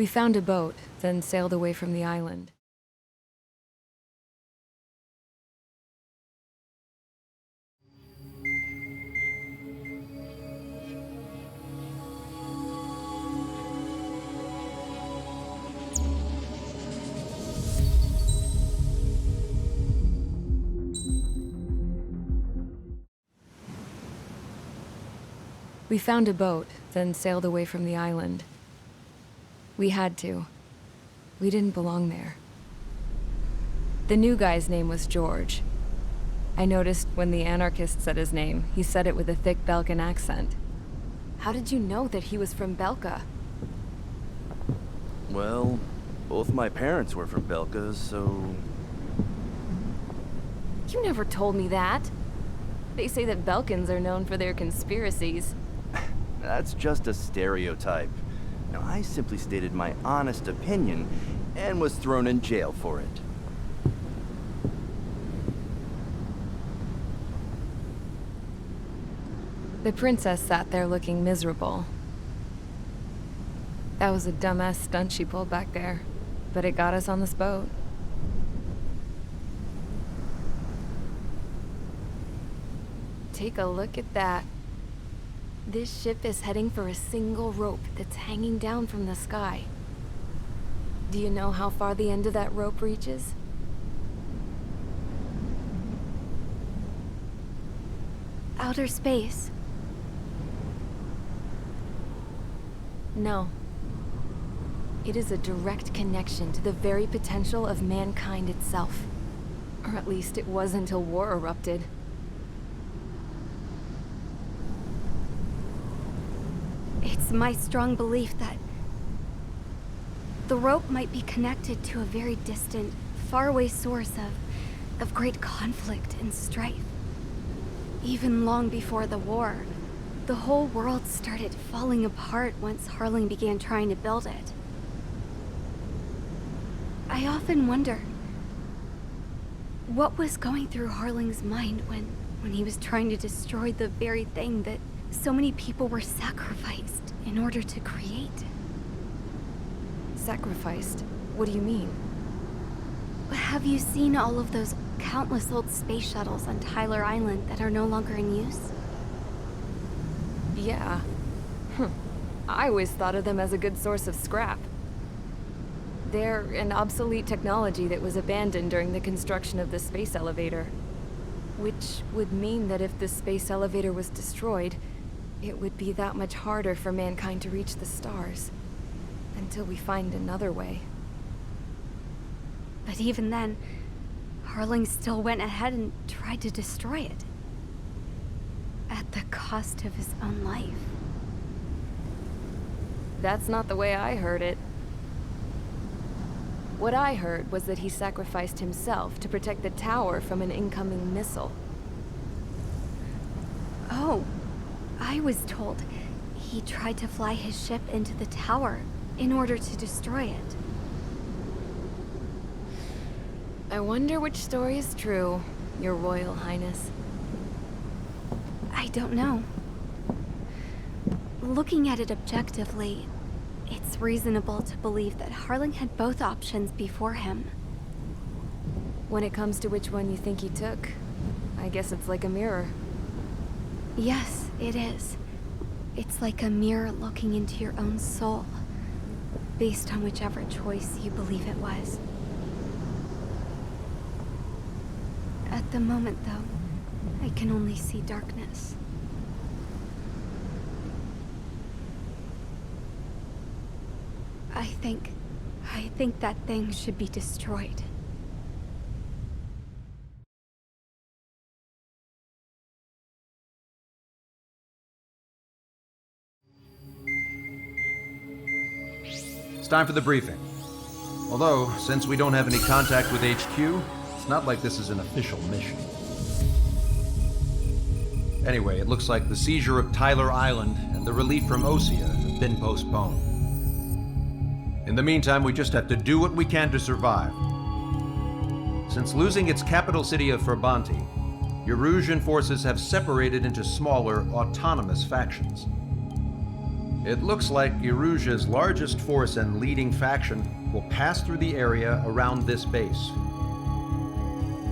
We found a boat, then sailed away from the island. We found a boat, then sailed away from the island. We had to. We didn't belong there. The new guy's name was George. I noticed when the anarchist said his name, he said it with a thick Belkan accent. How did you know that he was from Belka? Well, both my parents were from Belka, so... You never told me that. They say that Belkans are known for their conspiracies. That's just a stereotype. Now, I simply stated my honest opinion and was thrown in jail for it. The princess sat there looking miserable. That was a dumbass stunt she pulled back there, but it got us on this boat. Take a look at that. This ship is heading for a single rope that's hanging down from the sky. Do you know how far the end of that rope reaches? Outer space. No. It is a direct connection to the very potential of mankind itself. Or at least it was until war erupted. It's my strong belief that the rope might be connected to a very distant, faraway source of great conflict and strife. Even long before the war, the whole world started falling apart once Harling began trying to build it. I often wonder what was going through Harling's mind when he was trying to destroy the very thing that so many people were sacrificed in order to create. Sacrificed? What do you mean? Have you seen all of those countless old space shuttles on Tyler Island that are no longer in use? Yeah. I always thought of them as a good source of scrap. They're an obsolete technology that was abandoned during the construction of the space elevator. Which would mean that if the space elevator was destroyed, it would be that much harder for mankind to reach the stars. Until we find another way. But even then, Harling still went ahead and tried to destroy it. At the cost of his own life. That's not the way I heard it. What I heard was that he sacrificed himself to protect the tower from an incoming missile. Oh, I was told he tried to fly his ship into the tower in order to destroy it. I wonder which story is true, Your Royal Highness. I don't know. Looking at it objectively, it's reasonable to believe that Harling had both options before him. When it comes to which one you think he took, I guess it's like a mirror. Yes, it is. It's like a mirror looking into your own soul, based on whichever choice you believe it was. At the moment, though, I can only see darkness. I think that thing should be destroyed. It's time for the briefing. Although, since we don't have any contact with HQ, it's not like this is an official mission. Anyway, it looks like the seizure of Tyler Island and the relief from Osea have been postponed. In the meantime, we just have to do what we can to survive. Since losing its capital city of Ferbanti, Erusian forces have separated into smaller, autonomous factions. It looks like Erusia's largest force and leading faction will pass through the area around this base.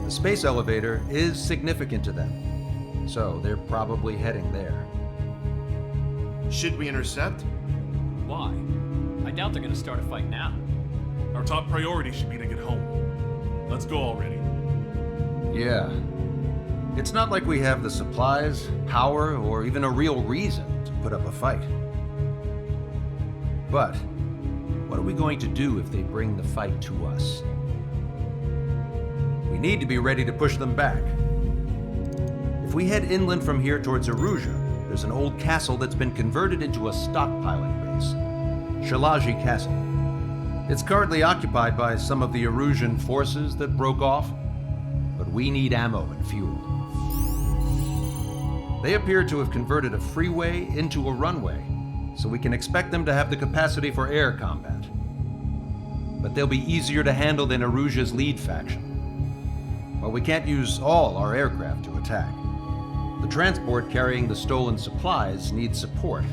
The space elevator is significant to them, so they're probably heading there. Should we intercept? Why? I doubt they're gonna start a fight now. Our top priority should be to get home. Let's go already. Yeah. It's not like we have the supplies, power, or even a real reason to put up a fight. But what are we going to do if they bring the fight to us? We need to be ready to push them back. If we head inland from here towards Erusia, there's an old castle that's been converted into a stockpiling base. Shalaji Castle. It's currently occupied by some of the Erusian forces that broke off, but we need ammo and fuel. They appear to have converted a freeway into a runway, so we can expect them to have the capacity for air combat. But they'll be easier to handle than Erusia's lead faction. While we can't use all our aircraft to attack, the transport carrying the stolen supplies needs support.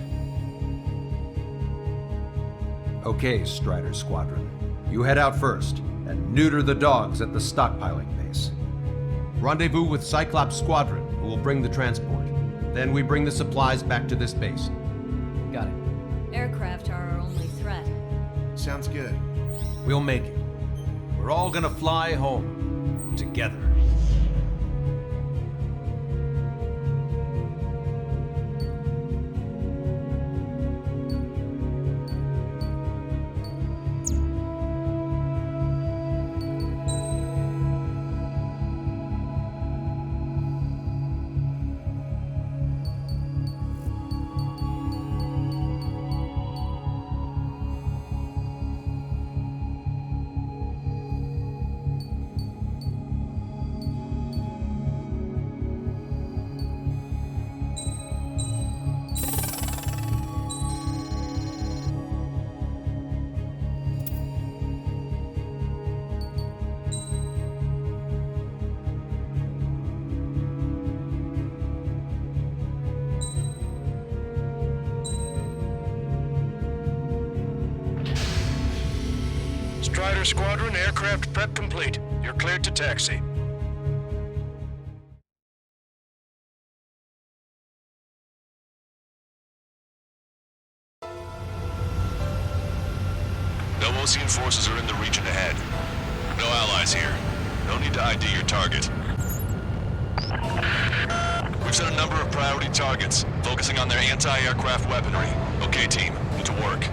Okay, Strider Squadron. You head out first and neuter the dogs at the stockpiling base. Rendezvous with Cyclops Squadron, who will bring the transport. Then we bring the supplies back to this base. Got it. Aircraft are our only threat. Sounds good. We'll make it. We're all gonna fly home. Together. Strider Squadron, aircraft prep complete. You're cleared to taxi. No Osean forces are in the region ahead. No allies here. No need to ID your target. We've set a number of priority targets, focusing on their anti-aircraft weaponry. Okay, team, get to work.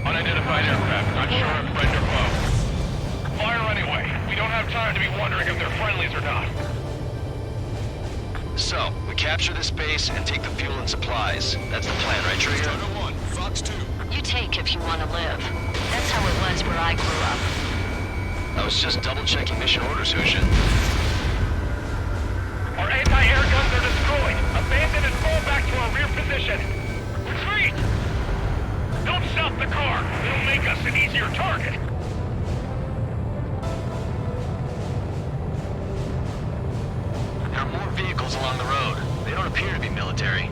Unidentified aircraft, not sure if friend or foe. Fire anyway. We don't have time to be wondering if they're friendlies or not. So, we capture this base and take the fuel and supplies. That's the plan, right, Trigger? Strider 1, Fox 2. You take if you want to live. That's how it was where I grew up. I was just double-checking mission orders, Hushin. Our anti-air guns are destroyed. Abandon and fall back to our rear position. Retreat! Don't stop the car. It'll make us an easier target. There are more vehicles along the road. They don't appear to be military.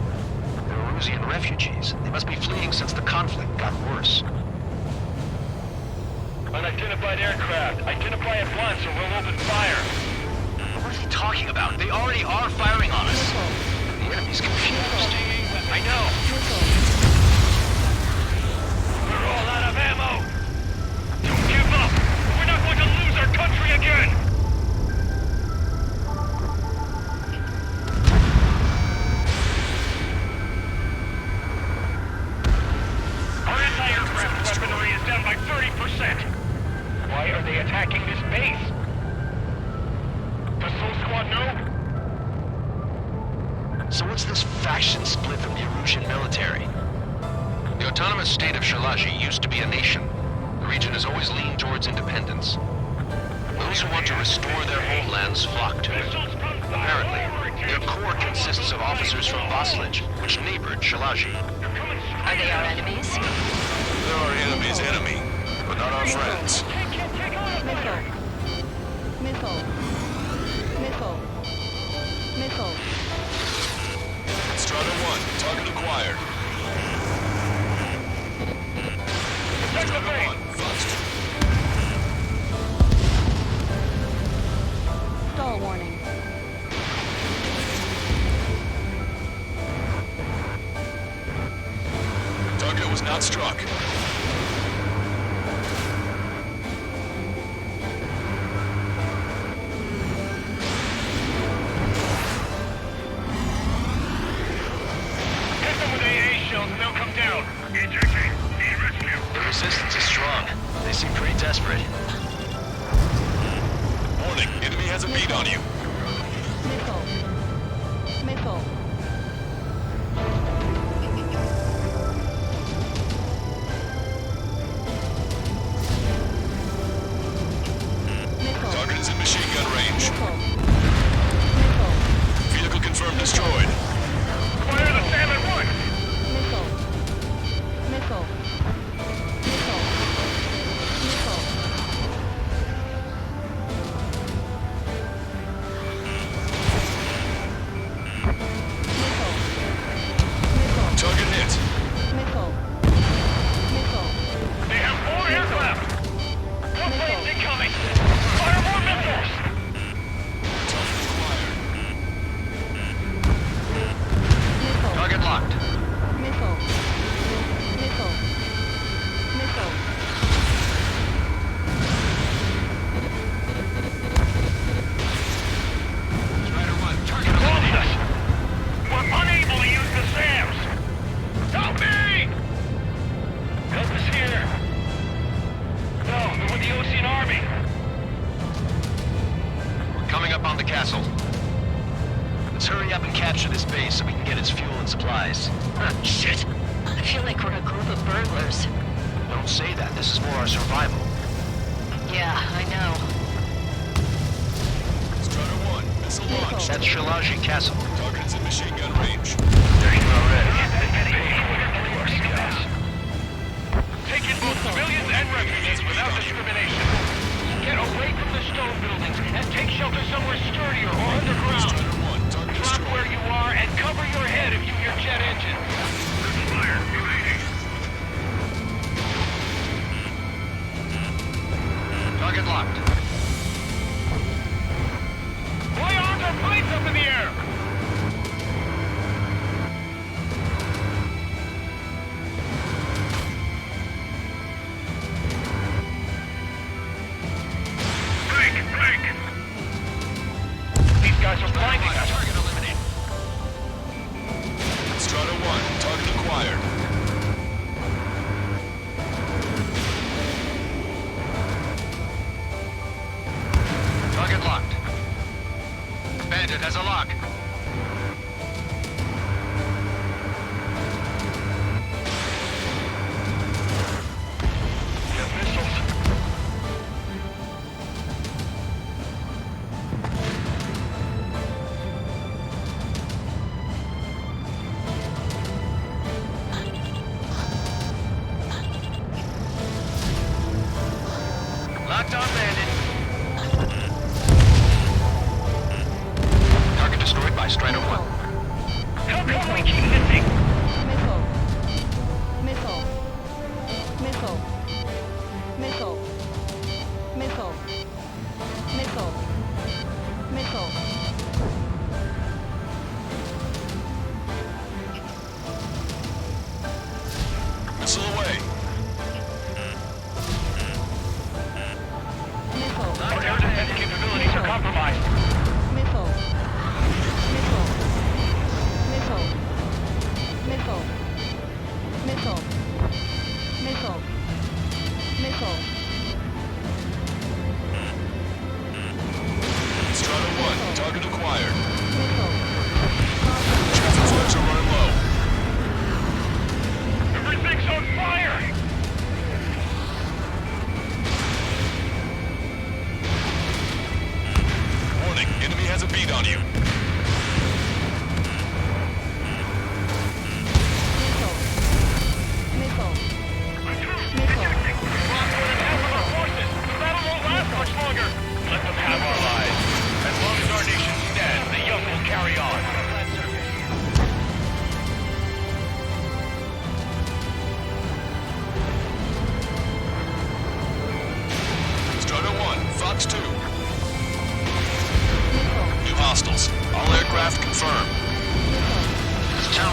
They're Erusian refugees. They must be fleeing since the conflict got worse. Unidentified aircraft. Identify at once or we'll open fire. What is he talking about? They already are firing on us. The enemy's confused. I know. We're all out of ammo! Don't give up! We're not going to lose our country again! Our anti-aircraft weaponry is down by 30%! Why are they attacking this base? Does Soul Squad know? So what's this faction split from the Erusian military? The autonomous state of Shalaji used to be a nation. The region has always leaned towards independence. Those who want to restore their homelands flock to it. Apparently, their core consists of officers from Vaslij, which neighbored Shalaji. Are they our enemies? They're our enemy's enemy, but not our friends. Missile. Missile. Missile. Strider 1, 1, target acquired. Protect the base. 1, first. Stall warning. Target was not struck. Hit them with AA shells and they'll come down. Ejecting. Need rescue. The resistance is strong. They seem pretty desperate. Warning, enemy has a beat on you. Missile. Missile. Missile. Target is in machine gun range. Missile. Vehicle confirmed destroyed. Fire the Salmon 1. Missile. Missile. Missile. Missile. Missile. Target hit. Missile. Missile. They have 4 aircraft. One plane incoming. Fire more missiles. Target acquired. Missile. Target locked. Missile. Missile. Missile. Strider 1, target Lost eliminated. us. We're unable to use the SAMs. Help me! Help is here. No, they're with the Ocean Army. We're coming up on the castle. Let's hurry up and capture this base so we can get its fuel and supplies. Shit. I feel like we're a group of burglars. Don't say that. This is for our survival. Yeah, I know. Strider 1, missile launch. That's Shalaji Castle. Target is in machine gun range. Taking already. Taking both civilians and refugees without discrimination. Get away from the stone buildings and take shelter somewhere sturdier or underground. Strider 1, target Drop destroyed. where you are and cover your head if you hear jet engines. Fire, evading. Target locked. Fly arms or planes up in the air. Break. These guys are blinding us. Target eliminated. Strider 1,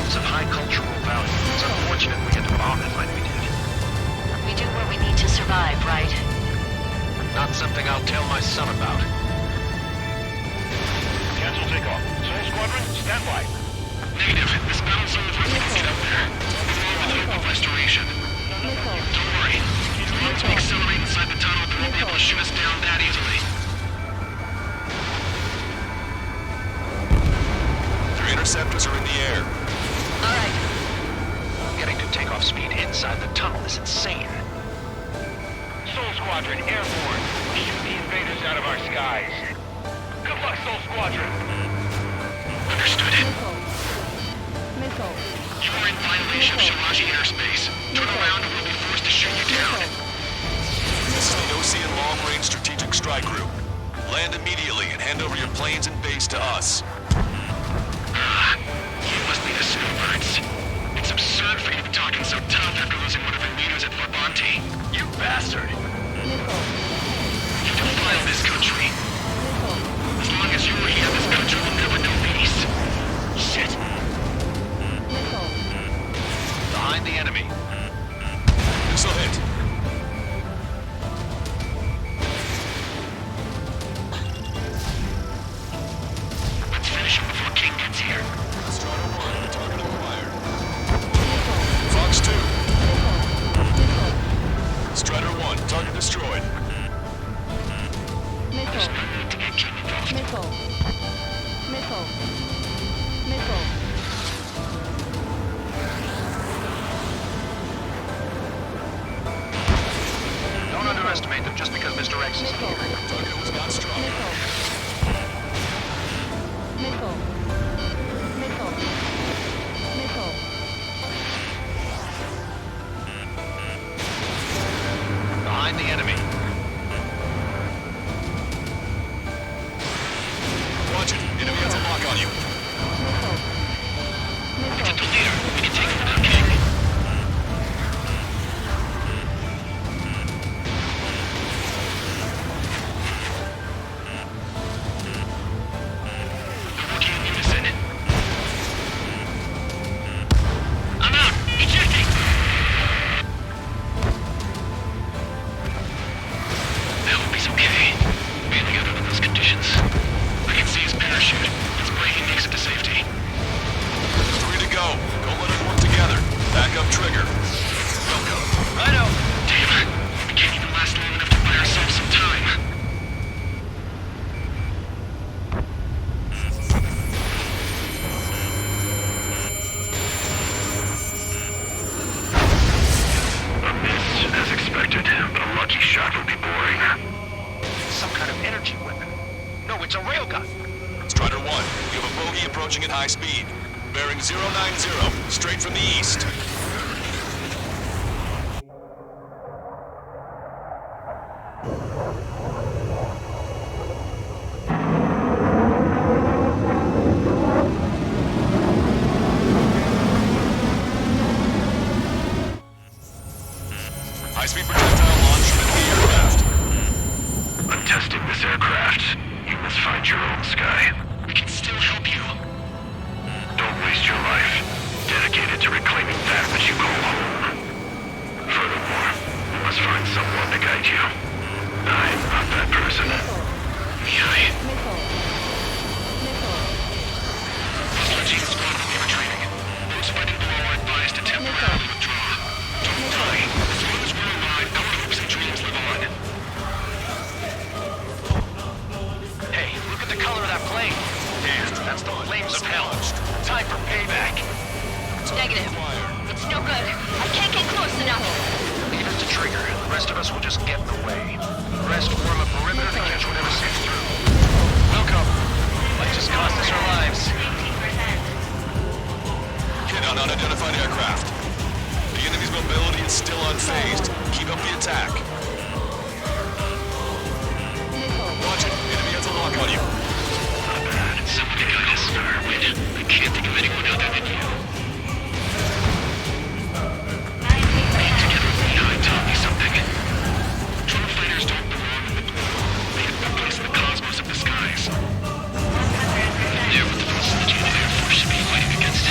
themselves of high cultural value. It's unfortunate we had to bomb it like we did. We do what we need to survive, right? Not something I'll tell my son about. Cancel takeoff. Soul Squadron, stand by. Negative. This battle zone is resistant up there. It's all with hope of restoration. Don't worry. As long as we accelerate inside the tunnel, they won't be able to shoot us down that easily. Their interceptors are in the air. All right. Getting to takeoff speed inside the tunnel is insane. Soul Squadron, airborne. Shoot the invaders out of our skies. Good luck, Soul Squadron. Understood. You are in violation of Shalaji airspace. Turn around or we'll be forced to shoot you down. This is the Ocean Long Range Strategic Strike Group. Land immediately and hand over your planes and base to us. You must be the snowbirds. It's absurd for you to be talking so tough after losing one of your leaders at Farbanti. You bastard! You defile this country. As long as you're here, this country will never know peace. Shit! Behind the enemy. Missile hit. Let's finish him before King gets here. Strider 1, target acquired. Fox 2. Strider 1, target destroyed. There's no need to get King involved. Don't underestimate them just because Mr. X is here. Target was not strong. Behind the enemy. Watch it. Enemy has a lock on you. Get the leader. We can take him without King. They're working in unison. I'm out. Ejecting. I hope he's okay. Bailing out under those conditions. I can see his parachute. It's breaking exit to safety. 3 to go. Don't let them work together. Back up trigger. Welcome. Righto. Damn. We can't even last long enough to buy ourselves some time. A miss, as expected, but a lucky shot would be boring. Some kind of energy weapon. No, it's a railgun. Strider 1, we have a bogey approaching at high speed. Bearing 090, straight from the east. High-speed projectile launch from the aircraft. I'm testing this aircraft. You must find your own sky. We can still help you. Don't waste your life. Dedicated to reclaiming that which you call home. Furthermore, you must find someone to guide you. I'm not that person. Yai. Strategic squad will be retreating. Those fighting below are advised to temporarily withdraw. Don't die. As long as we're alive, our hopes and dreams live on. Hey, look at the color of that plane. Damn, that's the flames of hell. Time for payback. Negative. It's no good. I can't get close enough. Leave it to trigger. The rest of us will just get in the way. The rest form a perimeter to catch whatever slips through. Welcome. Might just cost us our lives. Hit on unidentified aircraft. The enemy's mobility is still unfazed. Keep up the attack. Watch it. Enemy has a lock on you. Not bad. Somebody got us. Wait, I can't think of anyone other than you. Being together behind taught me something. Drone fighters don't belong in the blue. They have no place in the cosmos of the skies. They're what the facility and the Air Force should be fighting against.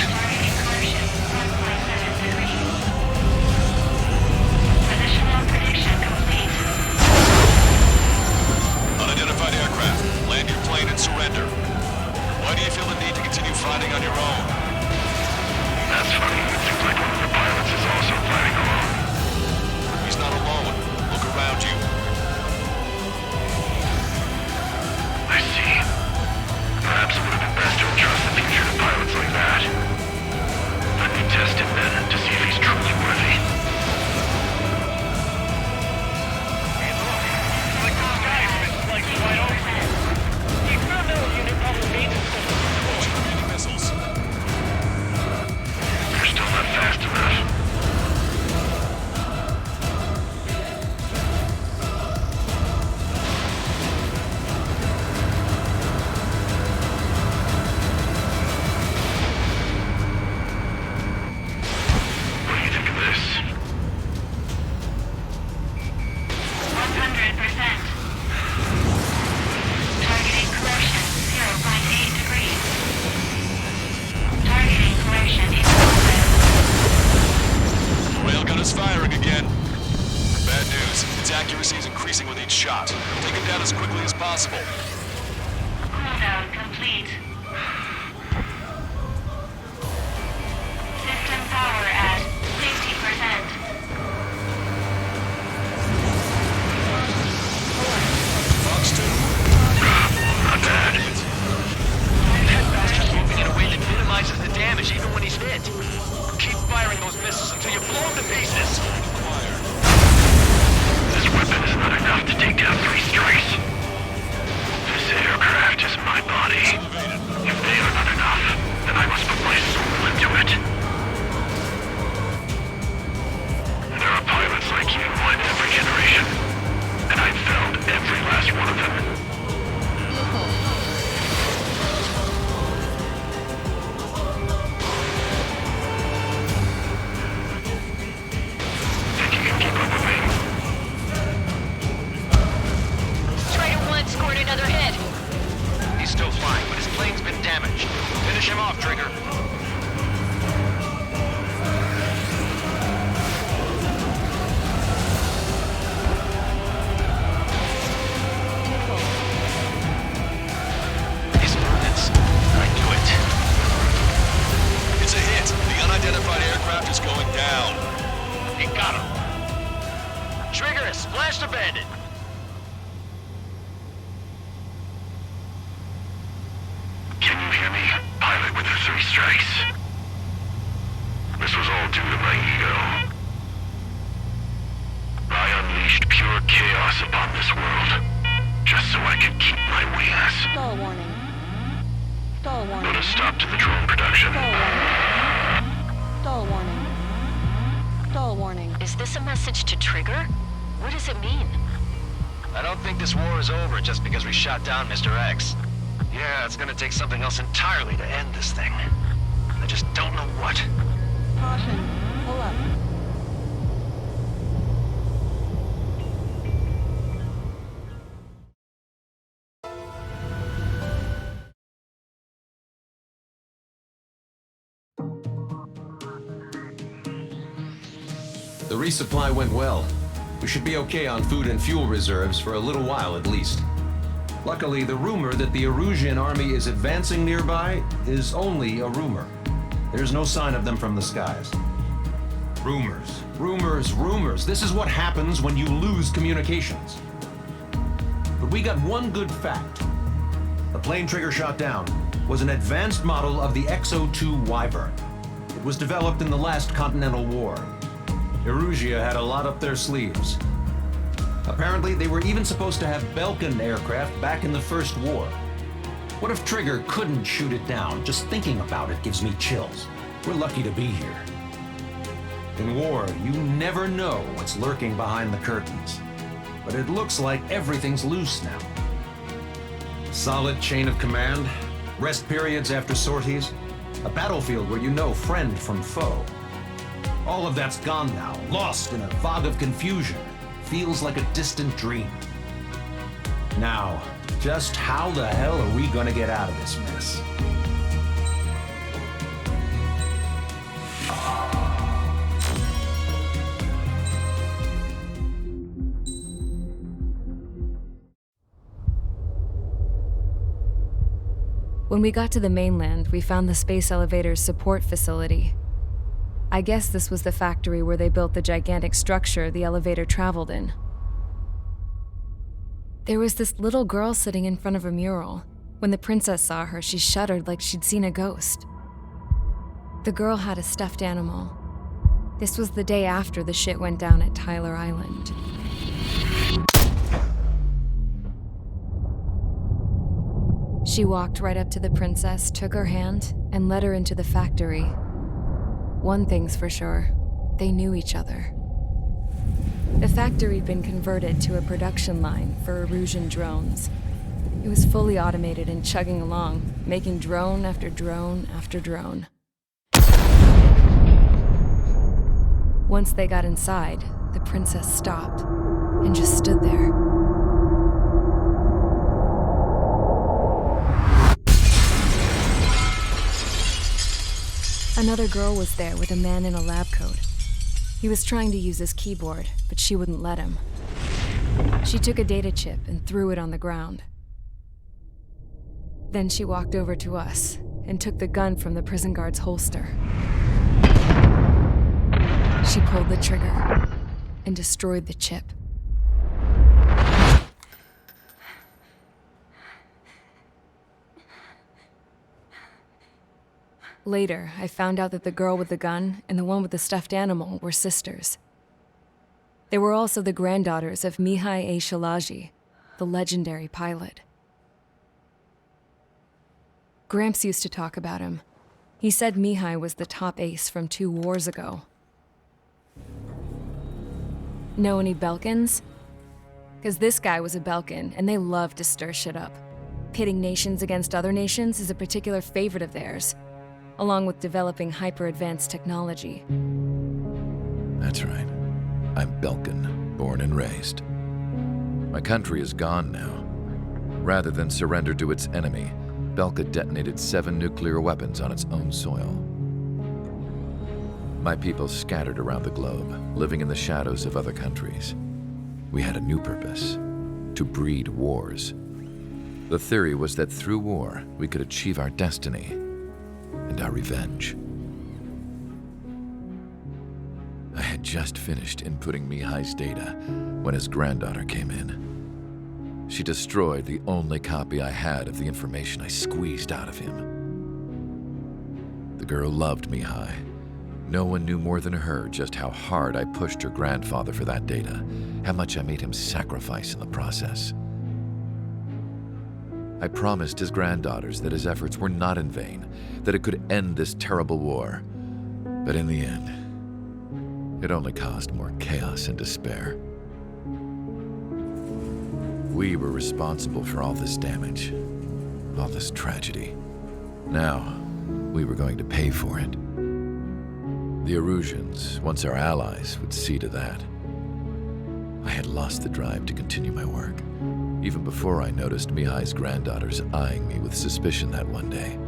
accuracy is increasing with each shot. Take him down as quickly as possible. Cooldown complete. System power at 50%. Fox 2. Not bad. That bastard's moving in a way that minimizes the damage even when he's hit. Keep firing those missiles until you blow him to pieces. This weapon is not enough to take down 3 strikes. This aircraft is my body. If they are not enough, then I must put my soul into it. There are pilots like you in every generation, and I've found every last one of them. Think you can keep up with me? Strider 1 scored another hit. He's still flying, but his plane's been damaged. Finish him off, Trigger. These movements, I do it. It's a hit. The unidentified aircraft is going down. You got him. Trigger, splash the bandit. Can you hear me? Pilot with the 3 strikes. This was all due to my ego. I unleashed pure chaos upon this world, just so I could keep my wings. Stall warning. Stall warning. Put a stop to the drone production. Stall warning. Stall warning. Is this a message to Trigger? What does it mean? I don't think this war is over just because we shot down Mr. X. Yeah, it's gonna take something else entirely to end this thing. I just don't know what. Caution. Pull up. The resupply went well. We should be okay on food and fuel reserves for a little while at least. Luckily, the rumor that the Erusian army is advancing nearby is only a rumor. There's no sign of them from the skies. Rumors, rumors, rumors. This is what happens when you lose communications. But we got one good fact. The plane Trigger shot down was an advanced model of the XO-2 Wyvern. It was developed in the last Continental War. Erusia had a lot up their sleeves. Apparently, they were even supposed to have Belkin aircraft back in the First War. What if Trigger couldn't shoot it down? Just thinking about it gives me chills. We're lucky to be here. In war, you never know what's lurking behind the curtains. But it looks like everything's loose now. Solid chain of command, rest periods after sorties, a battlefield where you know friend from foe. All of that's gone now, lost in a fog of confusion. Feels like a distant dream. Now, just how the hell are we gonna get out of this mess? When we got to the mainland, we found the space elevator's support facility. I guess this was the factory where they built the gigantic structure the elevator traveled in. There was this little girl sitting in front of a mural. When the princess saw her, she shuddered like she'd seen a ghost. The girl had a stuffed animal. This was the day after the shit went down at Tyler Island. She walked right up to the princess, took her hand, and led her into the factory. One thing's for sure, they knew each other. The factory'd been converted to a production line for Erusian drones. It was fully automated and chugging along, making drone after drone after drone. Once they got inside, the princess stopped and just stood there. Another girl was there with a man in a lab coat. He was trying to use his keyboard, but she wouldn't let him. She took a data chip and threw it on the ground. Then she walked over to us and took the gun from the prison guard's holster. She pulled the trigger and destroyed the chip. Later, I found out that the girl with the gun and the one with the stuffed animal were sisters. They were also the granddaughters of Mihai A. Shalaji, the legendary pilot. Gramps used to talk about him. He said Mihai was the top ace from 2 wars ago. Know any Belkans? Because this guy was a Belkan, and they love to stir shit up. Pitting nations against other nations is a particular favorite of theirs, along with developing hyper-advanced technology. That's right. I'm Belkan, born and raised. My country is gone now. Rather than surrender to its enemy, Belka detonated 7 nuclear weapons on its own soil. My people scattered around the globe, living in the shadows of other countries. We had a new purpose: to breed wars. The theory was that through war, we could achieve our destiny and our revenge. I had just finished inputting Mihai's data when his granddaughter came in. She destroyed the only copy I had of the information I squeezed out of him. The girl loved Mihai. No one knew more than her just how hard I pushed her grandfather for that data, how much I made him sacrifice in the process. I promised his granddaughters that his efforts were not in vain, that it could end this terrible war. But in the end, it only caused more chaos and despair. We were responsible for all this damage, all this tragedy. Now, we were going to pay for it. The Erusians, once our allies, would see to that. I had lost the drive to continue my work, even before I noticed Mihai's granddaughters eyeing me with suspicion that one day.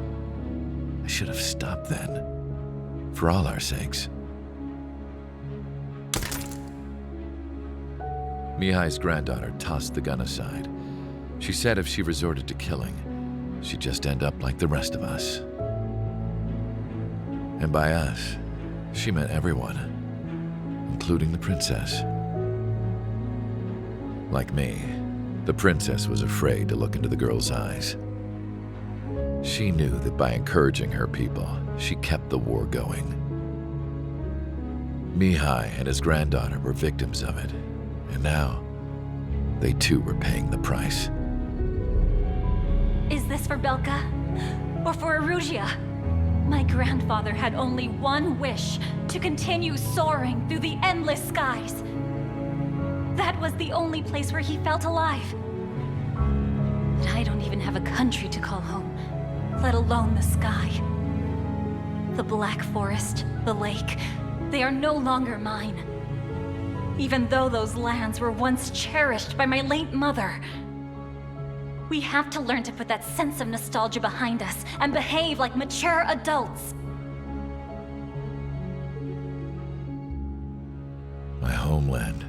I should have stopped then, for all our sakes. Mihai's granddaughter tossed the gun aside. She said if she resorted to killing, she'd just end up like the rest of us. And by us, she meant everyone, including the princess. Like me, the princess was afraid to look into the girl's eyes. She knew that by encouraging her people, she kept the war going. Mihai and his granddaughter were victims of it, and now they too were paying the price. Is this for Belka? Or for Erusia? My grandfather had only one wish: to continue soaring through the endless skies. That was the only place where he felt alive. But I don't even have a country to call home, let alone the sky. The Black Forest, the lake, they are no longer mine. Even though those lands were once cherished by my late mother. We have to learn to put that sense of nostalgia behind us and behave like mature adults. My homeland.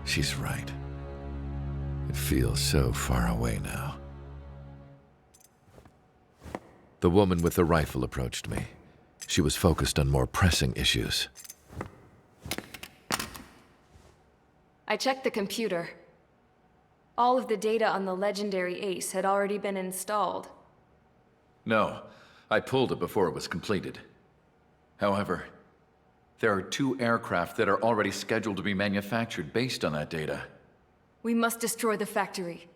She's right. It feels so far away now. The woman with the rifle approached me. She was focused on more pressing issues. I checked the computer. All of the data on the legendary ace had already been installed. No, I pulled it before it was completed. However, there are 2 aircraft that are already scheduled to be manufactured based on that data. We must destroy the factory.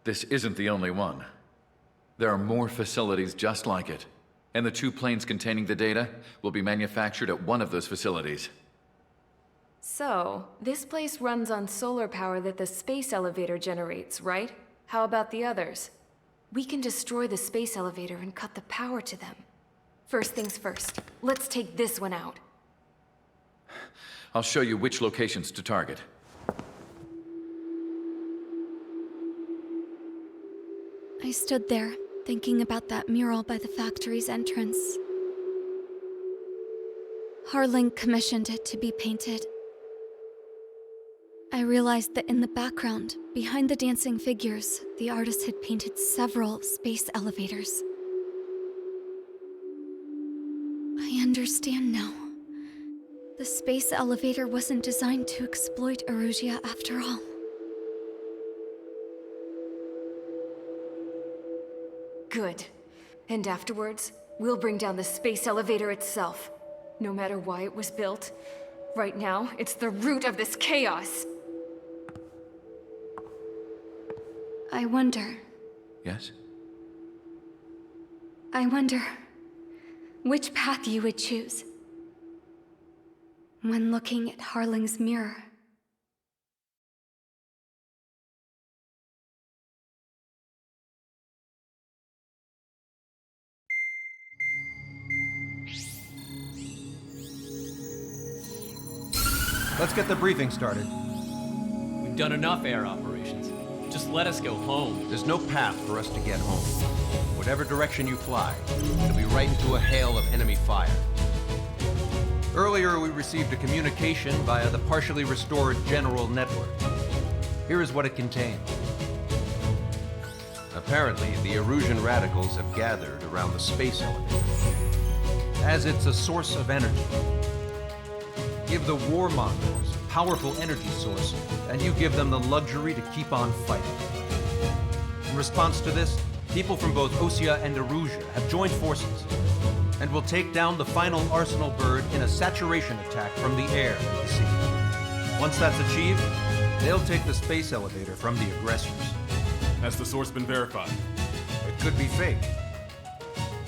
This isn't the only one. There are more facilities just like it, and the 2 planes containing the data will be manufactured at one of those facilities. So, this place runs on solar power that the space elevator generates, right? How about the others? We can destroy the space elevator and cut the power to them. First things first, let's take this one out. I'll show you which locations to target. I stood there, thinking about that mural by the factory's entrance. Harling commissioned it to be painted. I realized that in the background, behind the dancing figures, the artist had painted several space elevators. I understand now. The space elevator wasn't designed to exploit Erusia after all. Good. And afterwards, we'll bring down the space elevator itself. No matter why it was built, right now, it's the root of this chaos. I wonder Yes? which path you would choose when looking at Harling's mirror. Let's get the briefing started. We've done enough air operations. Just let us go home. There's no path for us to get home. Whatever direction you fly, it'll be right into a hail of enemy fire. Earlier, we received a communication via the partially restored general network. Here is what it contained. Apparently, the Erusian radicals have gathered around the space elevator, as it's a source of energy. Give the warmongers a powerful energy source, and you give them the luxury to keep on fighting. In response to this, people from both Osea and Erusia have joined forces, and will take down the final Arsenal bird in a saturation attack from the air and the sea. Once that's achieved, they'll take the space elevator from the aggressors. Has the source been verified? It could be fake.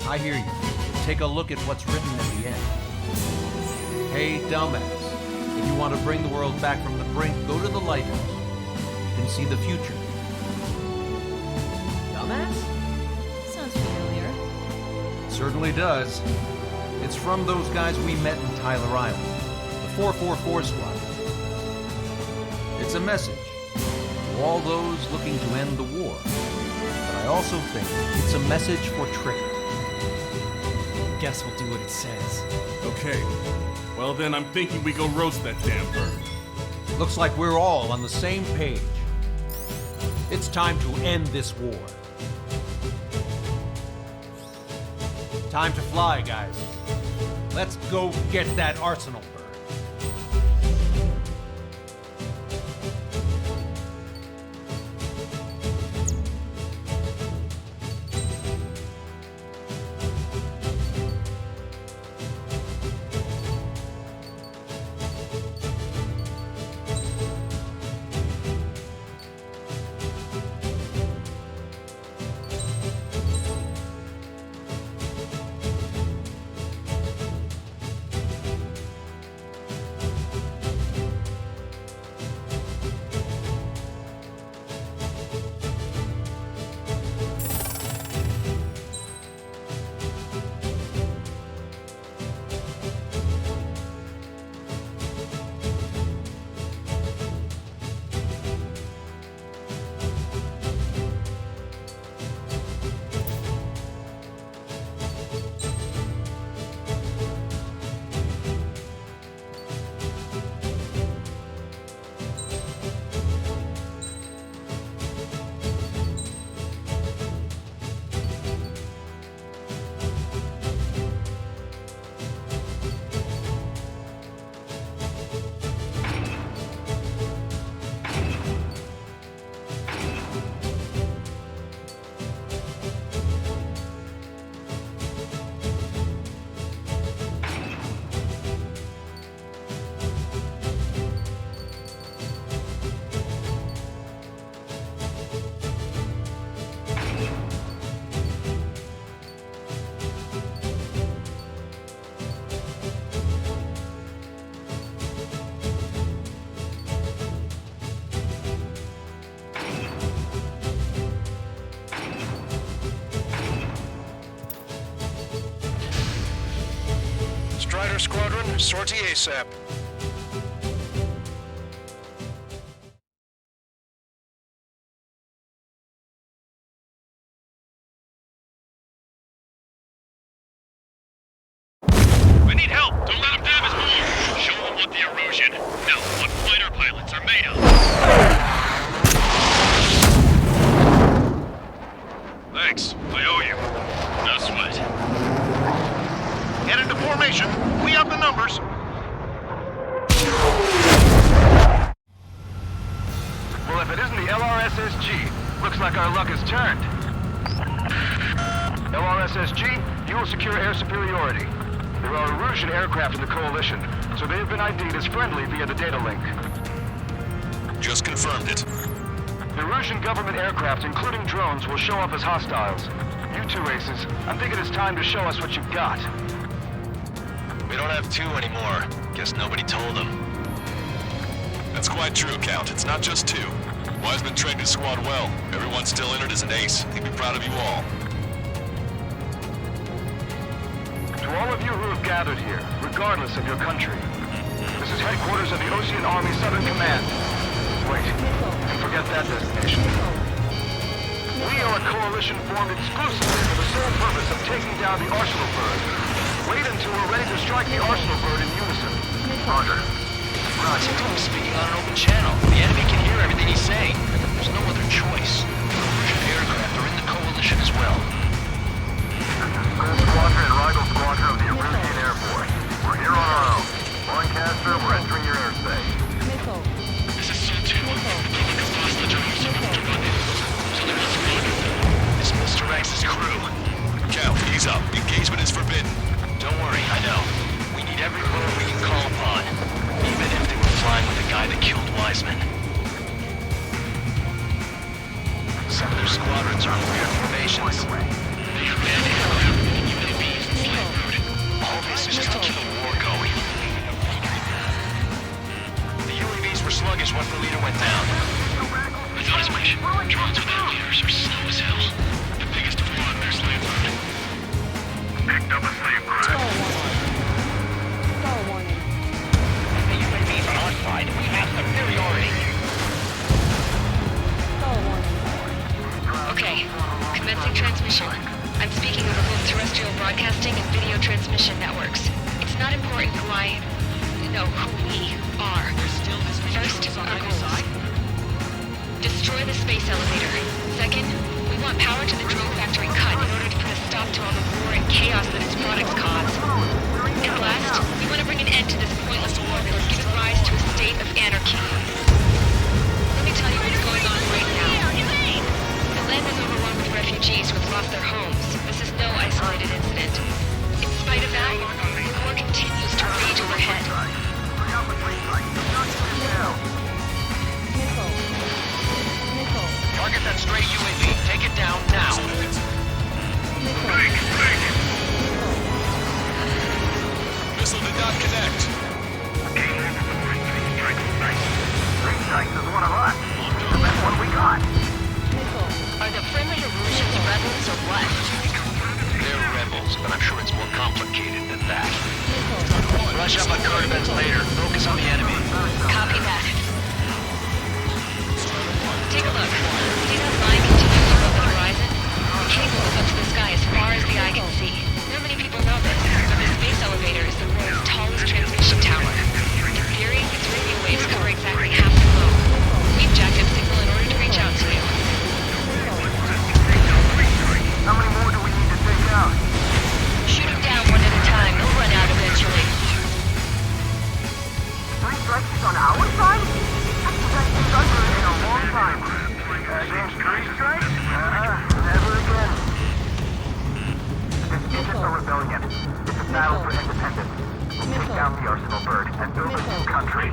I hear you. Take a look at what's written at the end. Hey, dumbass. If you want to bring the world back from the brink, go to the lighthouse. You can see the future. Dumbass? Sounds familiar. It certainly does. It's from those guys we met in Tyler Island, the 444 squad. It's a message to all those looking to end the war. But I also think it's a message for Trigger. Guess we'll do what it says. Okay. Well then, I'm thinking we go roast that damn bird. Looks like we're all on the same page. It's time to end this war. Time to fly, guys. Let's go get that Arsenal bird. Strider Squadron, sortie ASAP. We need help! Don't let them damage more! Show them what the Erusian, no, what fighter pilots are made of! out the numbers. Well, if it isn't the LRSSG, looks like our luck has turned. LRSSG, you will secure air superiority. There are Erusian aircraft in the Coalition, so they have been ID'd as friendly via the data link. Just confirmed it. The Erusian government aircraft, including drones, will show up as hostiles. You two aces, I'm thinking it's time to show us what you've got. We don't have two anymore. Guess nobody told them. That's quite true, Count. It's not just two. Wiseman trained his squad well. Everyone still entered as an ace. He'd be proud of you all. To all of you who have gathered here, regardless of your country, this is headquarters of the Ocean Army Southern Command. Wait, forget that designation. We are a coalition formed exclusively for the sole purpose of taking down the Arsenal Bird. Wait until we're ready to strike the Arsenal Bird in unison. Roger. It seems like we're speaking on an open channel. The enemy can hear everything he's saying. There's no other choice. Erusian aircraft are in the Coalition as well. Gold Squadron and Rival Squadron of the Erusian Air Force. We're here on our own. Lancaster, we're entering your airspace. Missile. This is Sul-2. Public has lost the drones so we'll run it. So there must be This Mr. X's crew. Count, ease up. Engagement is forbidden. Don't worry, I know. We need every bird we can call upon. Even if they were flying with the guy that killed Wiseman. Some of their squadrons are on weird formations. They have manned aircraft, UAVs, and flight mode. All this is just to keep the war going. The UAVs were sluggish once the leader went down. I thought as much. Drones without leaders are slow as hell. The biggest flaw in their slave route. Picked up a slave craft. Stall warning. The UAVs on our side, we have superiority. Stall warning. Okay, commencing transmission. I'm speaking over both terrestrial broadcasting and video transmission networks. It's not important who we are. First, our goals. Destroy the space elevator. Second, we want power to the drone factory cut in order to put a stop to all the war and chaos that its products cause. And last, we want to bring an end to this pointless war that has given rise to a state of anarchy. Let me tell you what's going on right now. The land is overrun with refugees who have lost their homes. This is no isolated incident. In spite of that, the war continues to rage overhead. Target that stray UAV. Take it down now. Missile did not connect. Green Strike is one of us. The best one we got. Are the friendly Erusians rebels or what? They're rebels, but I'm sure it's more complicated than that. Rush up on Cardaments later. Focus on the enemy. Copy that. Take a look. See that line continues through the horizon? The cable goes up to the sky as far as the eye can see. Not many people know this, but the space elevator is the world's tallest transmission tower. In theory, its radio waves cover exactly half the globe. We've jacked up signal in order to reach out to you. How many more do we need to take out? Shoot them down one at a time. They'll run out eventually. 3 strikes on our side? That's been in a long time. Against 3 strikes? Never again. This isn't a rebellion. It's a battle for independence. We'll take down the Arsenal Bird and build a new country.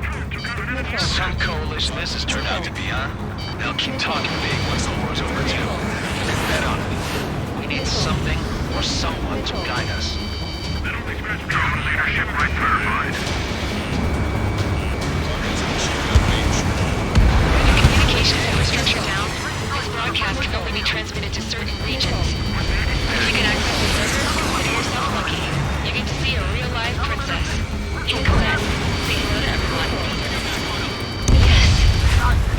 Some coalition this has turned out to be, huh? They'll keep talking big once the war's over, too. You can bet on it. We need something or someone to guide us. Drone leadership right certified. Communications infrastructure down. This broadcast can only be transmitted to certain regions. If you can access the server, consider yourself lucky. You get to see a real live princess. In Colette. Say hello to everyone. Yes.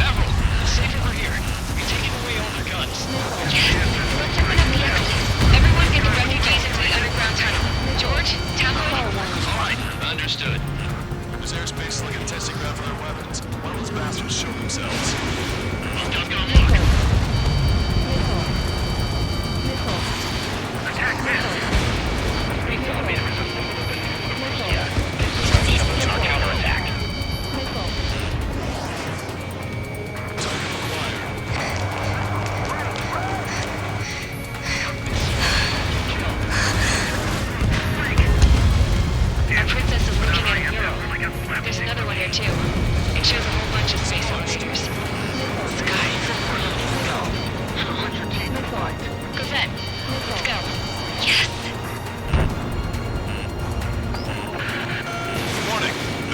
Avril, safe over here. You're taking away all their guns. Yes. Let's open up the exit. Everyone get the refugees into the underground tunnel. George, tackle it. All right, understood. This airspace is like a testing ground for their weapons. One of those bastards showed themselves. Attack this! Space elevator is a symbol of the new Erusia.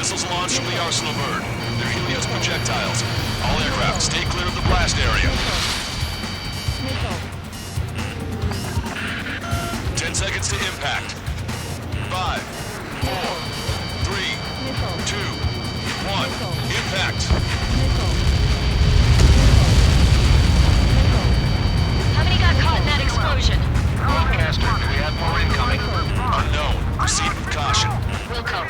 Missiles launched from the Arsenal bird. They're Helios projectiles. All aircraft, stay clear of the blast area. Missile. 10 seconds to impact. 5, 4, 3, 2, 1. Impact. How many got caught in that explosion? Broadcaster, do we have more incoming? Unknown. Proceed with caution. Wilco.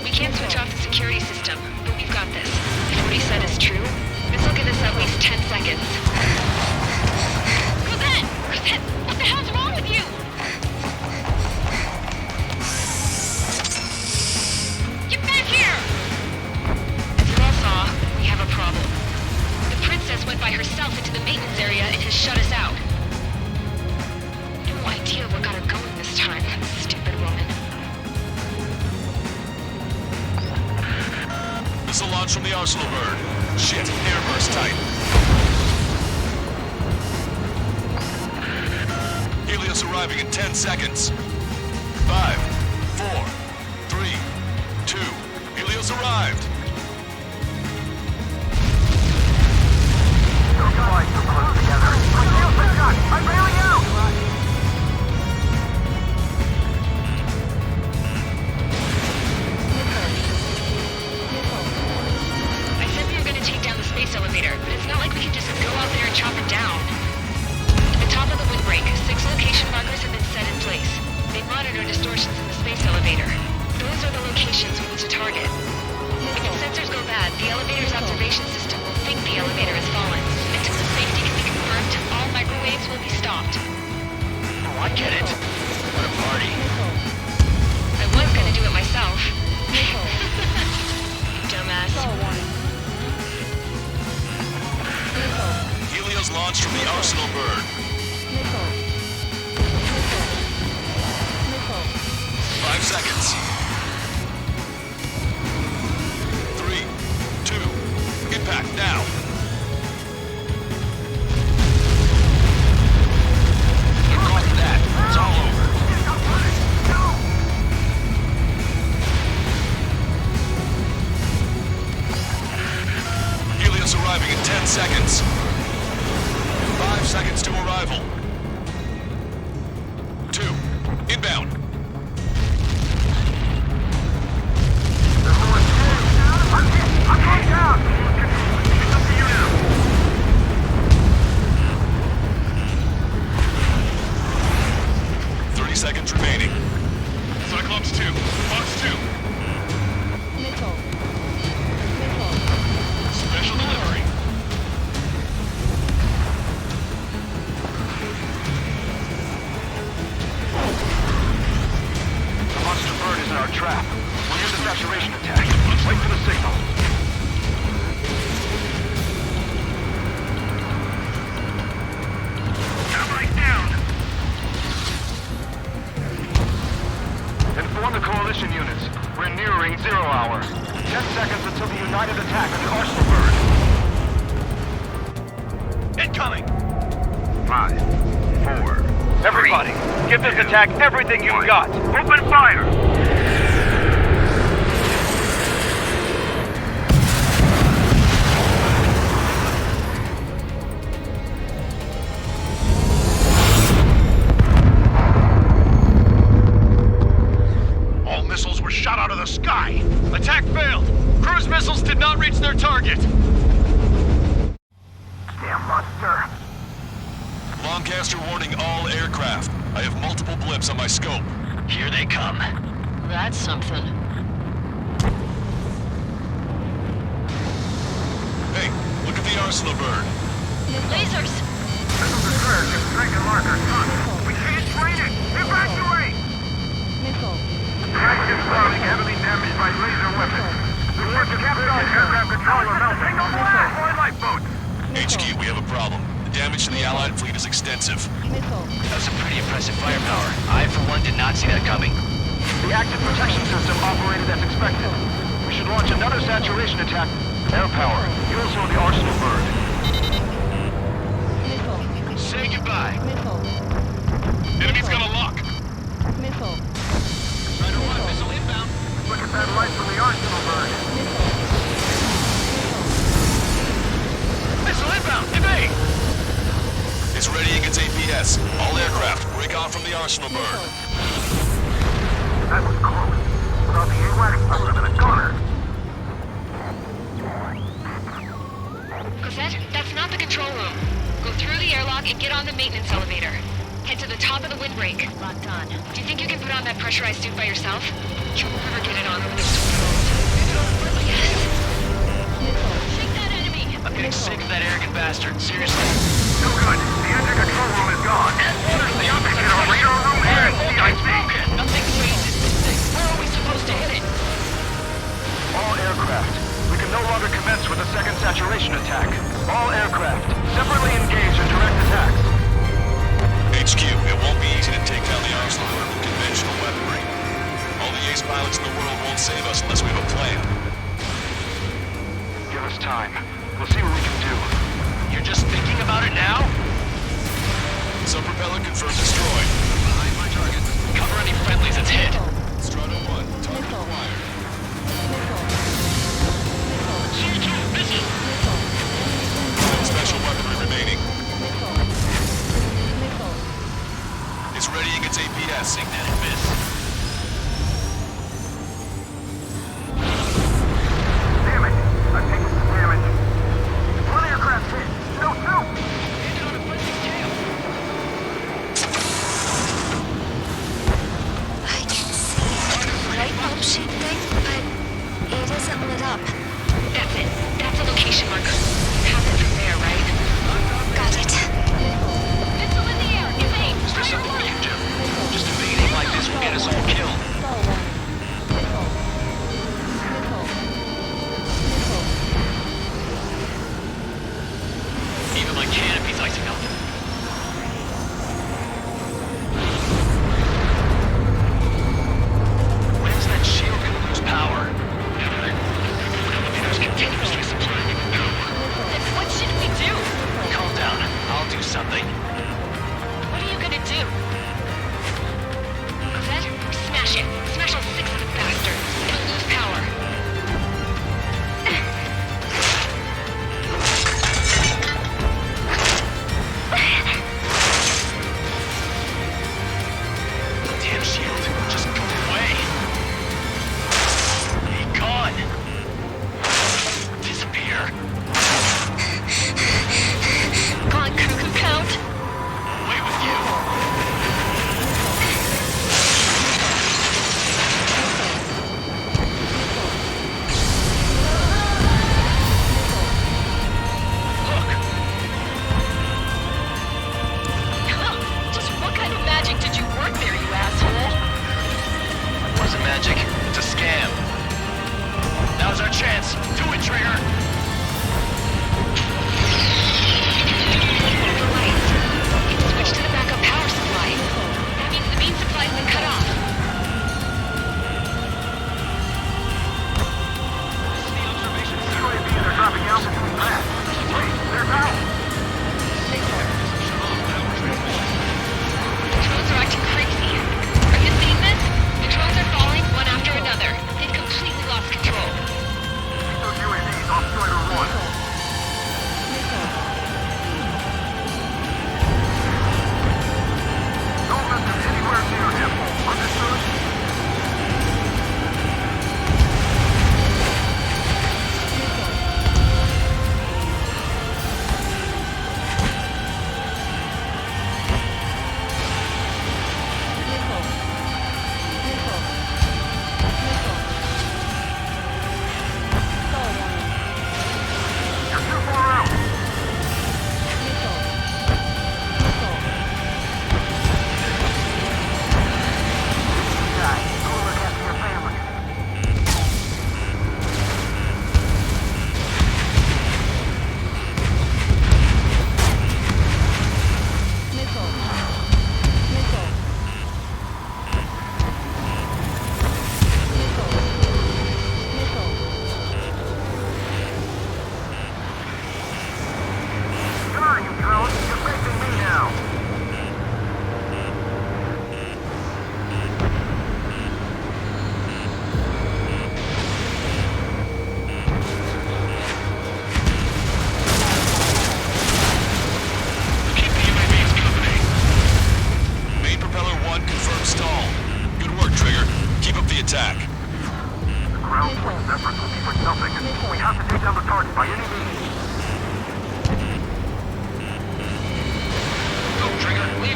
We can't switch off the security system, but we've got this. If what he said is true, this will give us at least 10 seconds. Cosette! Cosette! What the hell's wrong with you? Get back here! As you all saw, we have a problem. The princess went by herself into the maintenance area and has shut us out. No idea what got her going this time. Stupid woman. Missile launch from the Arsenal bird. Shit, airburst tight. Helios arriving in 10 seconds. 5, 4, 3, 2. Helios arrived. Don't fly so close together. My shields are shot! I'm bailing out! I said we were going to take down the space elevator, but it's not like we can just go out there and chop it down. At the top of the windbreak, 6 location markers have been set in place. They monitor distortions in the space elevator. Those are the locations we need to target. If its sensors go bad, the elevator's observation system will think the elevator has fallen. Until the safety can be confirmed, all microwaves will be stopped. Oh, I get it. What a party. I was going to do it myself. Dumbass. Helios launched from the Arsenal bird. 5 seconds. 3, 2, impact now. Get caught in that. It's all over. Helios arriving in 10 seconds. 5 seconds to arrival. 2, inbound. I'm going down! It's up to you now. 30 seconds remaining. Cyclops 2, Fox 2. Special delivery. The monster bird is in our trap. We're near the saturation attack. Wait for the signal. Satellite down! Inform the coalition units. We're nearing 0 hour. 10 seconds until the united attack of the Arsenal bird. Incoming! 5, 4. Everybody, give this attack everything you've got. Open fire! All missiles were shot out of the sky. Attack failed. Cruise missiles did not reach their target. Damn monster. Lancaster warning all aircraft. I have multiple blips on my scope. Here they come. That's something. Hey, look at the Arsenal bird. Lasers! Missiles are clear. Just striking markers. We can't train it! Evacuate! Traction starting heavily damaged by laser weapons. The ship is capsized aircraft controller melting. Single blast! More lifeboats! HQ, we have a problem. The damage to the Allied fleet is extensive. That's some pretty impressive firepower. I, for one, did not see that coming. The active protection system operated as expected. We should launch another saturation attack. Air power. You also the Arsenal bird. Say sky. Missile. Enemy's got a lock. Missile. Rider 1, missile inbound. Look at that light from the arsenal bird. Missile inbound, evade! It's readying its APS. All aircraft, break off from the arsenal bird. That was close. Without the AWACS, I would have been a goner. Cosette, that's not the control room. Go through the airlock and get on the maintenance elevator. Head to the top of the windbreak. Locked on. Do you think you can put on that pressurized suit by yourself? You'll never get it on over the storm. Yes. Shake that enemy! I'm getting sick of that arrogant bastard, seriously. No good. The engine control room is gone. There's the opposite of a radar room and CIC. Nothing phases this thing. Where are we supposed to hit it? All aircraft. We can no longer commence with a second saturation attack. All aircraft, separately engage in direct attacks. HQ, it won't be easy to take down the arsenal bird with conventional weaponry. All the ace pilots in the world won't save us unless we have a plan. Give us time. We'll see what we can do. You're just thinking about it now? Sub-propeller confirmed destroyed. Behind my target. Cover any friendlies, it's hit. Strato 1, target acquired. C2, missile! No special weaponry remaining. It's readying its APS. Signated miss. Damn it! I've taken some damage. One aircraft hit. No, two! Landed on a friendly's tail. I can see a light bulb shaped thing, but it isn't lit up. That's it. That's a location marker. Have it from there, right? Got it. Missile in the air! Evade! Is there Fire something we one! can do? Just evading like this will get us all killed. Even my canopy's icing up. When's that shield gonna lose power? Elevator's continuously supplying it with power. Then what should we do? Calm down. I'll do something. What are you gonna do? Cosette, smash it. Smash all six of the bastards. It'll lose power. Damn shield. Just go away. Be gone. Disappear. Gone cuckoo count.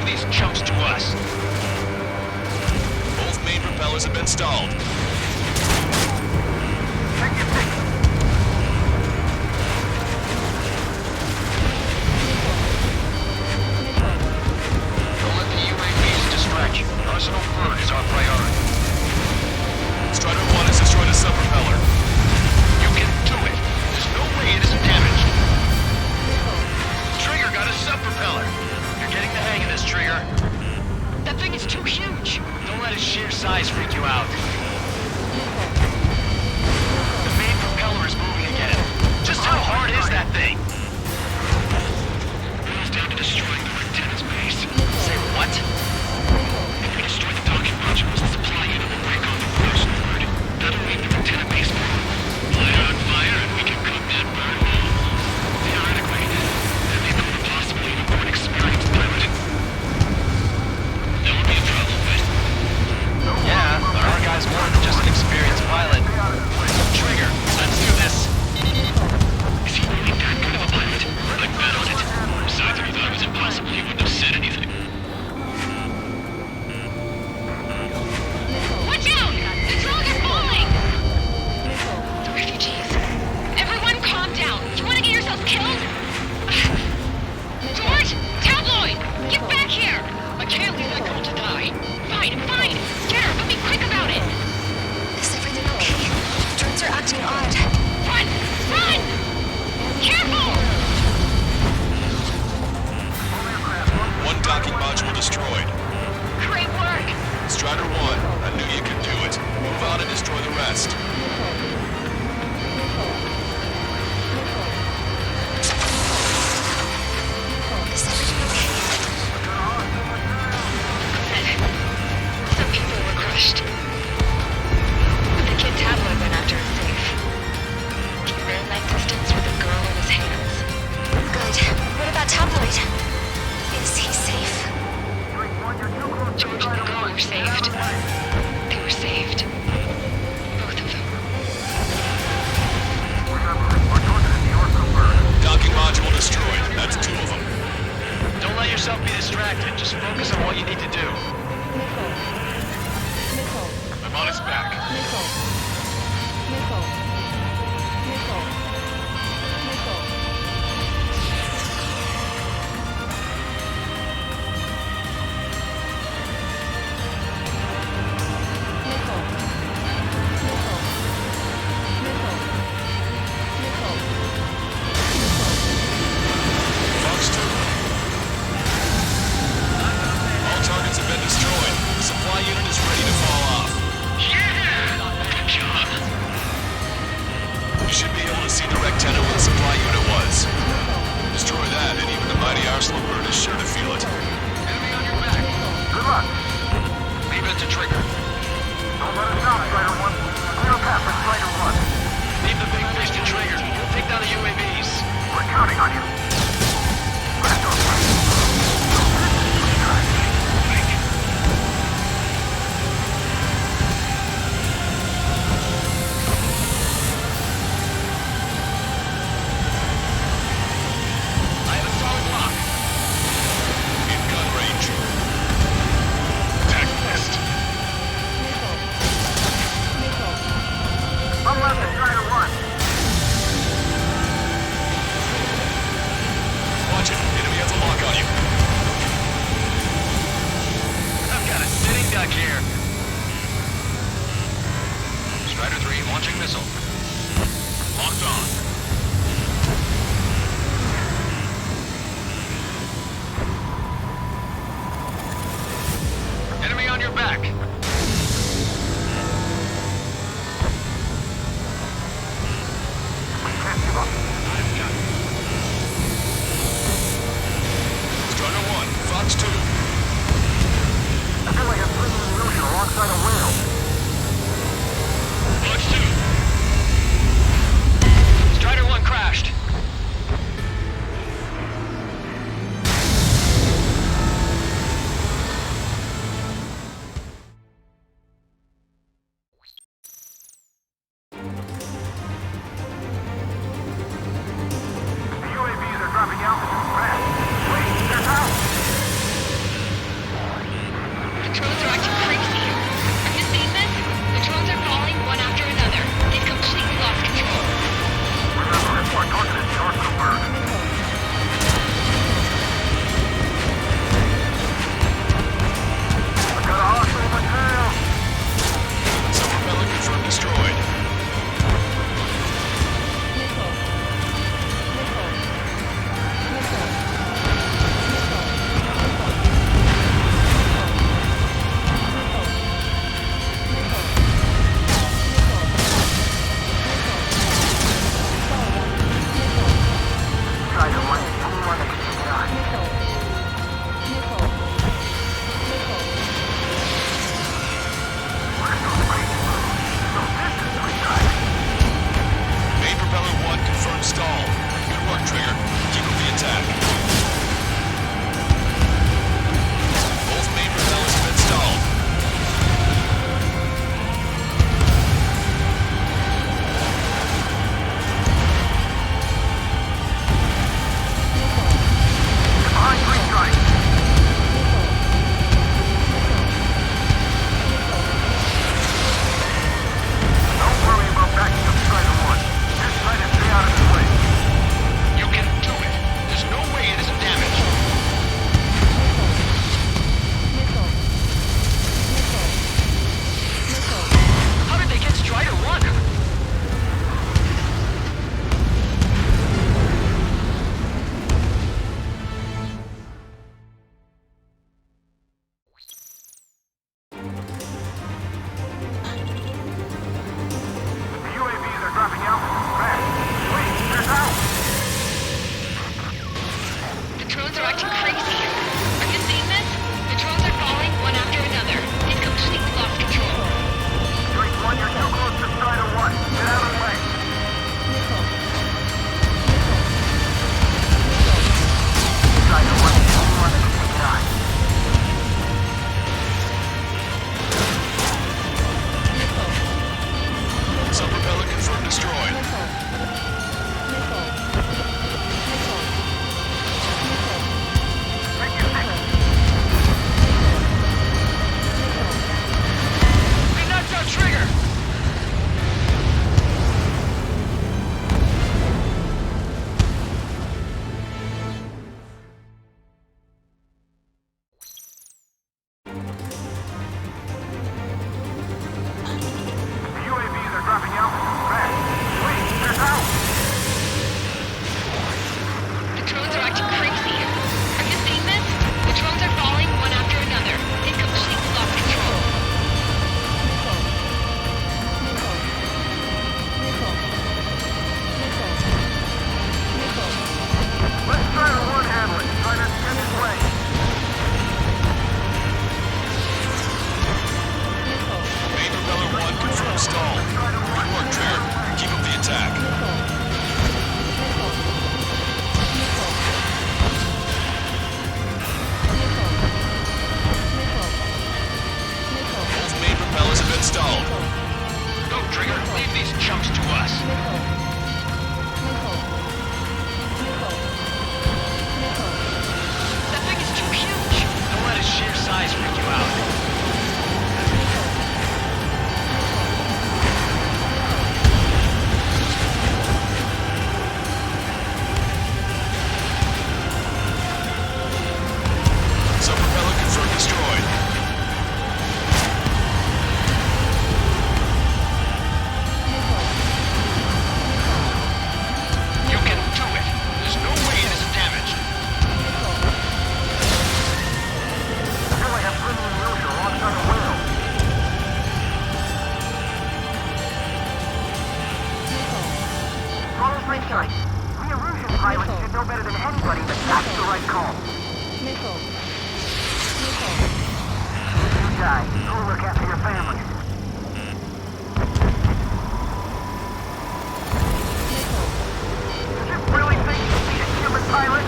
these chumps to us. Both main propellers have been stalled. Don't let the UAVs distract you. Personal bird is our priority. Strider 1 has destroyed a sub-propeller. You can do it. There's no way it isn't damaged. Trigger got a sub-propeller. You're getting the hang of this, Trigger. That thing is too huge. Don't let its sheer size freak you out. The main propeller is moving again. Just how hard is that thing? Boils down to destroying the lieutenant's base. Say what? If we destroy the docking modules, the supply unit will break off the first word. That'll leave the lieutenant base light it on fire and we can cook that bird whole. Theoretically, that means the possible even more experienced pilot. That would be a problem, but... Yeah, but our guy's more than just an experienced pilot. Trigger, let's do this. Is he really that good of a pilot? I'd bet on it. Besides, if he thought it was impossible, he wouldn't have said anything. Watch out! The drones are falling! The refugees. Everyone calm down. You want to get yourselves killed? George! Tabloid! Get back here! I can't leave that girl to die. Fine, fine! Get her, but be quick about it! Is everything okay? Drones are acting odd. Run! Run! Careful! One docking module destroyed. Great work! Strider 1, I knew you could do it. Move on and destroy the rest. Is everything okay? Some people were crushed. But the kid Tabloid went after is safe. He ran that distance with a girl in his hands. Good. What about Tabloid? Is he safe? George and the girl were saved. They were saved. Both of them. Docking module destroyed. That's 2 of them. Don't let yourself be distracted. Just focus on what you need to do. I'm on his back. Fox 2. All targets have been destroyed. The supply unit is ready to fall off. Yeah! Good job. You should be able to see the rectangle where the supply unit was. Destroy that, and even the mighty Arsenal bird is sure to feel it. Enemy on your back. Good luck. Leave it to Trigger. Don't let us down, Strider 1. Clear a path for Strider 1. Leave the big fish to Trigger. We'll take down the UAVs. We're counting on you. Blast off, I have a solid lock. In gun range. Attack list. I'm left to Strider 1. Watch it. Enemy has a lock on you. I've got a sitting duck here. Strider 3 launching missile. Locked on. Enemy on your back. Strider 1, Fox 2. I feel like I'm swinging the ocean alongside a whale. Fox 2. Strider 1 crashed. The UAVs are dropping altitude fast. Wait, they're out! Nickel. You guys, go look after your family. Did you really think you'd be a human pilot?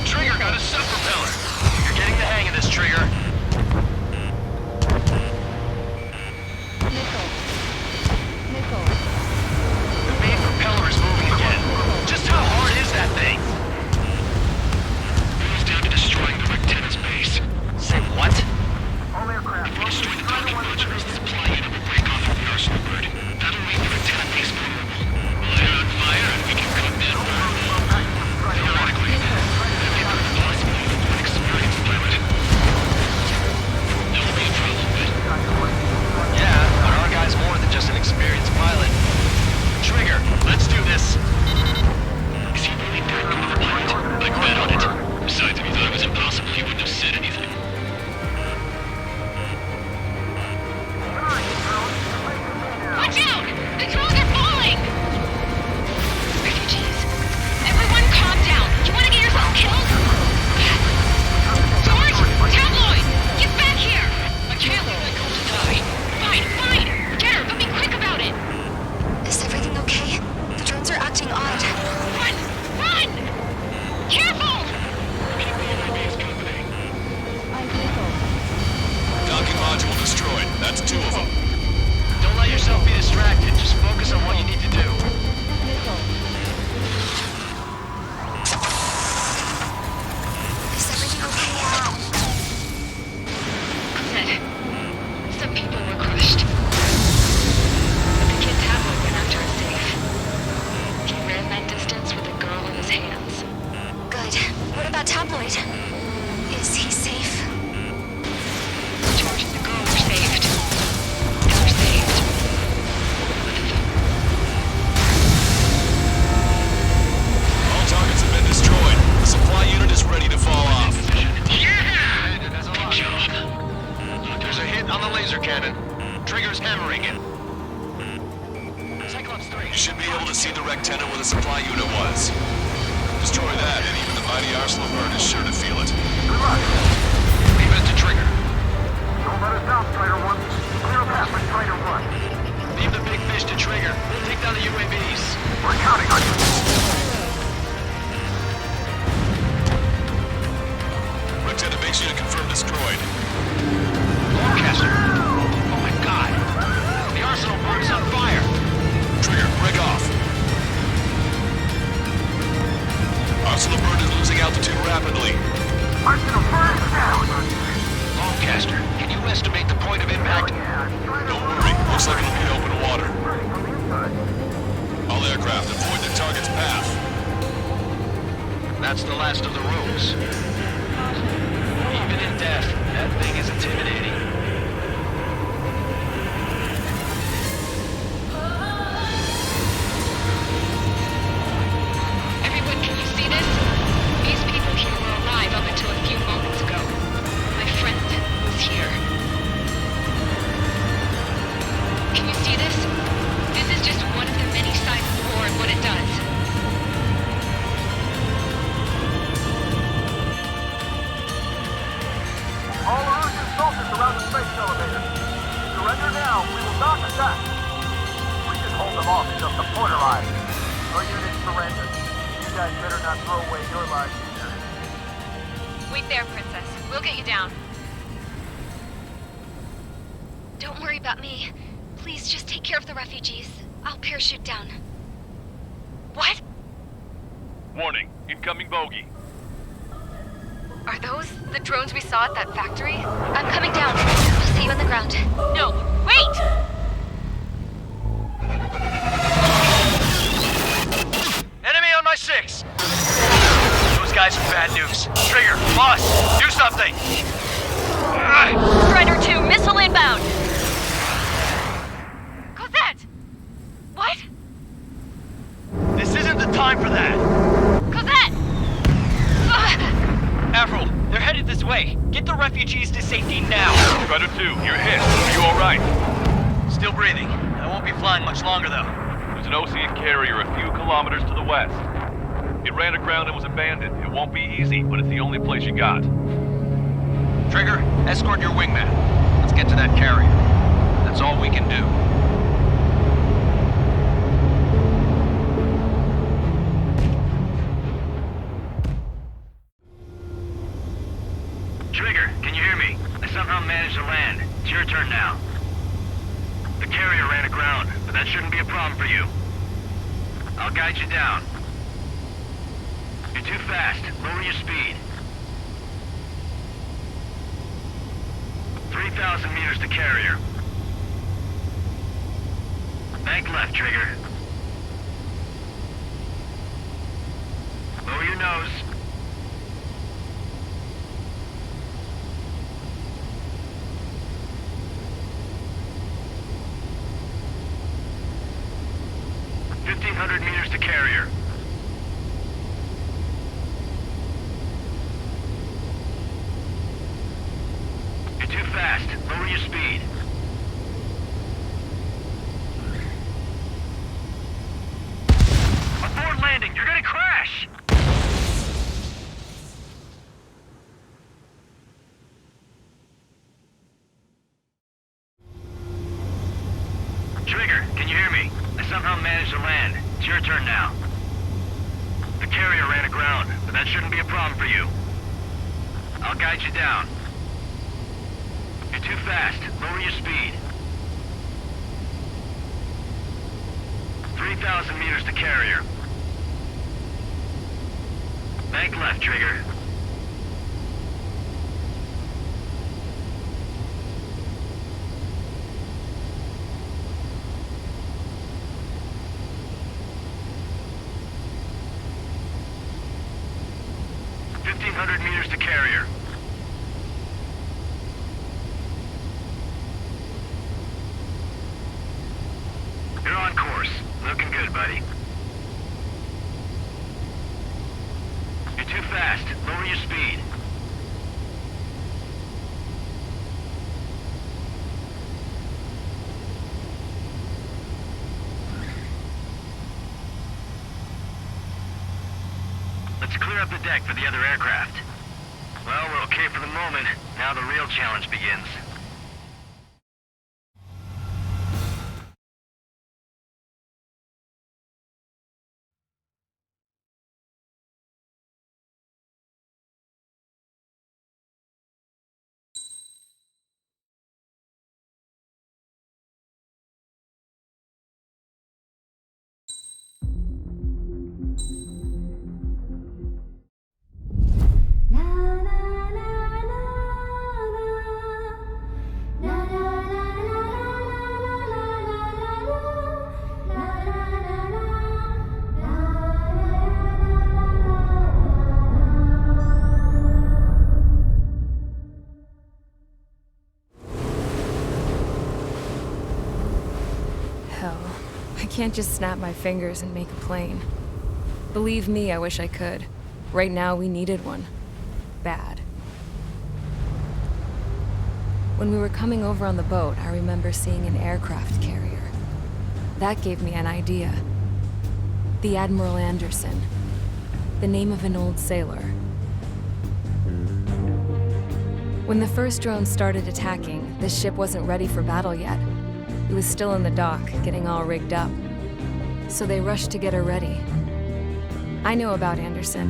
Trigger got a sub-propeller. You're getting the hang of this, Trigger. Nickel. The main propeller is moving again. Just how hard is that thing? It's down to destroying the lieutenant's base. Say what? All aircraft. If we destroy the docking modules, the supply unit will break off from the arsenal bird. That'll leave the lieutenant base vulnerable. We'll light it on fire and we can cut that burn. Theoretically, that'd be very possible for an experienced pilot. There will be a problem, but... Yeah, but our guy's more than just an experienced pilot. Trigger, let's do this. Is he really that good of a pilot? I'd bet on it. Besides, if he thought it was impossible, he wouldn't have said anything. Watch out! The drones are falling! Refugees. Everyone calm down. You want to get yourself killed? George! Tabloid! Get back here! I can't leave my girl to die. Fine. Get her, but be quick about it. Is everything okay? The drones are acting odd. Run! Careful! Docking module destroyed. That's 2 of them. Don't let yourself be distracted. Just focus on what you need to do. Is everything okay? Good. Some people were crushed. But the kid Tabloid went after us safe. He ran that distance with a girl in his hands. Good. What about Tabloid? Is he safe? George and the girl were saved. They were saved. All targets have been destroyed. The supply unit is ready to fall off. Yeah! Good job. There's a hit on the laser cannon. Trigger's hammering it. Cyclops 3. You should be able to see the Rectenna where the supply unit was. Destroy that, and even the mighty arsenal bird is sure to feel it. Good luck. Leave it to Trigger. Don't let us down, Strider 1. Clear a path for Strider 1. Leave the big fish to Trigger. Take down the UAVs. We're counting on you. Rectenna base unit confirmed destroyed. Lancaster. Oh my god. The arsenal bird is on fire. Trigger, break off. Arsenal bird is losing altitude rapidly. Arsenal bird down. Lancaster, can you estimate the point of impact? Don't worry, looks like it'll be open water. All aircraft, avoid the target's path. That's the last of the rogues. Even in death, that thing is intimidating. Everyone, can you see this? These people here were alive up until a few moments ago. My friend was here. Can you see this? This is just one of the many signs of war and what it does. All Erusian soldiers around the space elevator. Surrender now. We will not attack. We can hold them off until the port arrives. Our unit surrenders. You guys better not throw away your lives either. Wait there, Princess. We'll get you down. Don't worry about me. Please just take care of the refugees. I'll parachute down. What? Warning, incoming bogey. Are those the drones we saw at that factory? I'm coming down. I'll see you on the ground. No, wait! Enemy on my 6! Those guys are bad news. Trigger, boss, do something! Strider 2, missile inbound! Cosette! What? This isn't the time for that! Cosette! Avril, they're headed this way. Get the refugees to safety now. Strider 2, you're hit. Are you alright? Still breathing. I won't be flying much longer, though. There's an Ocean carrier a few kilometers to the west. It It ran aground and was abandoned. It won't be easy, but it's the only place you got. Trigger, escort your wingman. Let's get to that carrier. That's all we can do. Trigger, can you hear me? I somehow managed to land. It's your turn now. The carrier ran aground, but that shouldn't be a problem for you. I'll guide you down. You're too fast. Lower your speed. 3,000 meters to carrier. Bank left, Trigger. Lower your nose. Meters to carrier. You're too fast. Lower your speed. Abort landing. You're gonna crash. Trigger, can you hear me? I somehow managed to land. It's your turn now. The carrier ran aground, but that shouldn't be a problem for you. I'll guide you down. You're too fast. Lower your speed. 3,000 meters to carrier. Bank left, Trigger. Meters to carrier. You're on course. Looking good, buddy. You're too fast. Lower your speed. Let's clear up the deck for the other aircraft. Well, we're okay for the moment. Now the real challenge begins. Hell, I can't just snap my fingers and make a plane. Believe me, I wish I could. Right now, we needed one. Bad. When we were coming over on the boat, I remember seeing an aircraft carrier. That gave me an idea. The Admiral Anderson. The name of an old sailor. When the first drone started attacking, the ship wasn't ready for battle yet. It was still in the dock, getting all rigged up. So they rushed to get her ready. I know about Anderson.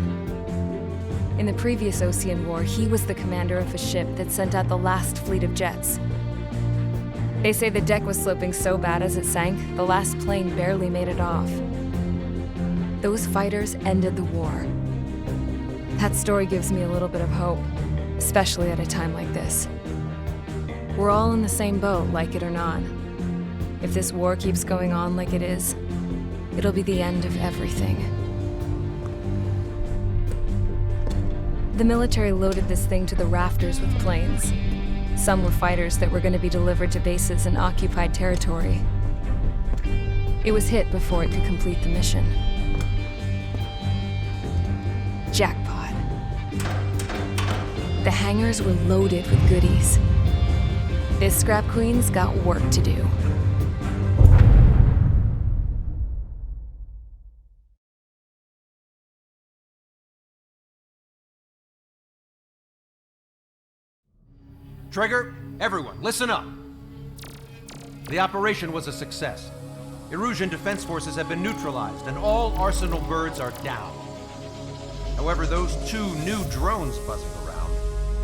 In the previous Ocean War, he was the commander of a ship that sent out the last fleet of jets. They say the deck was sloping so bad as it sank, the last plane barely made it off. Those fighters ended the war. That story gives me a little bit of hope, especially at a time like this. We're all in the same boat, like it or not. If this war keeps going on like it is, it'll be the end of everything. The military loaded this thing to the rafters with planes. Some were fighters that were going to be delivered to bases in occupied territory. It was hit before it could complete the mission. Jackpot. The hangars were loaded with goodies. This scrap queen's got work to do. Trigger, everyone, listen up. The operation was a success. Erusian defense forces have been neutralized, and all Arsenal birds are down. However, those 2 new drones buzzing around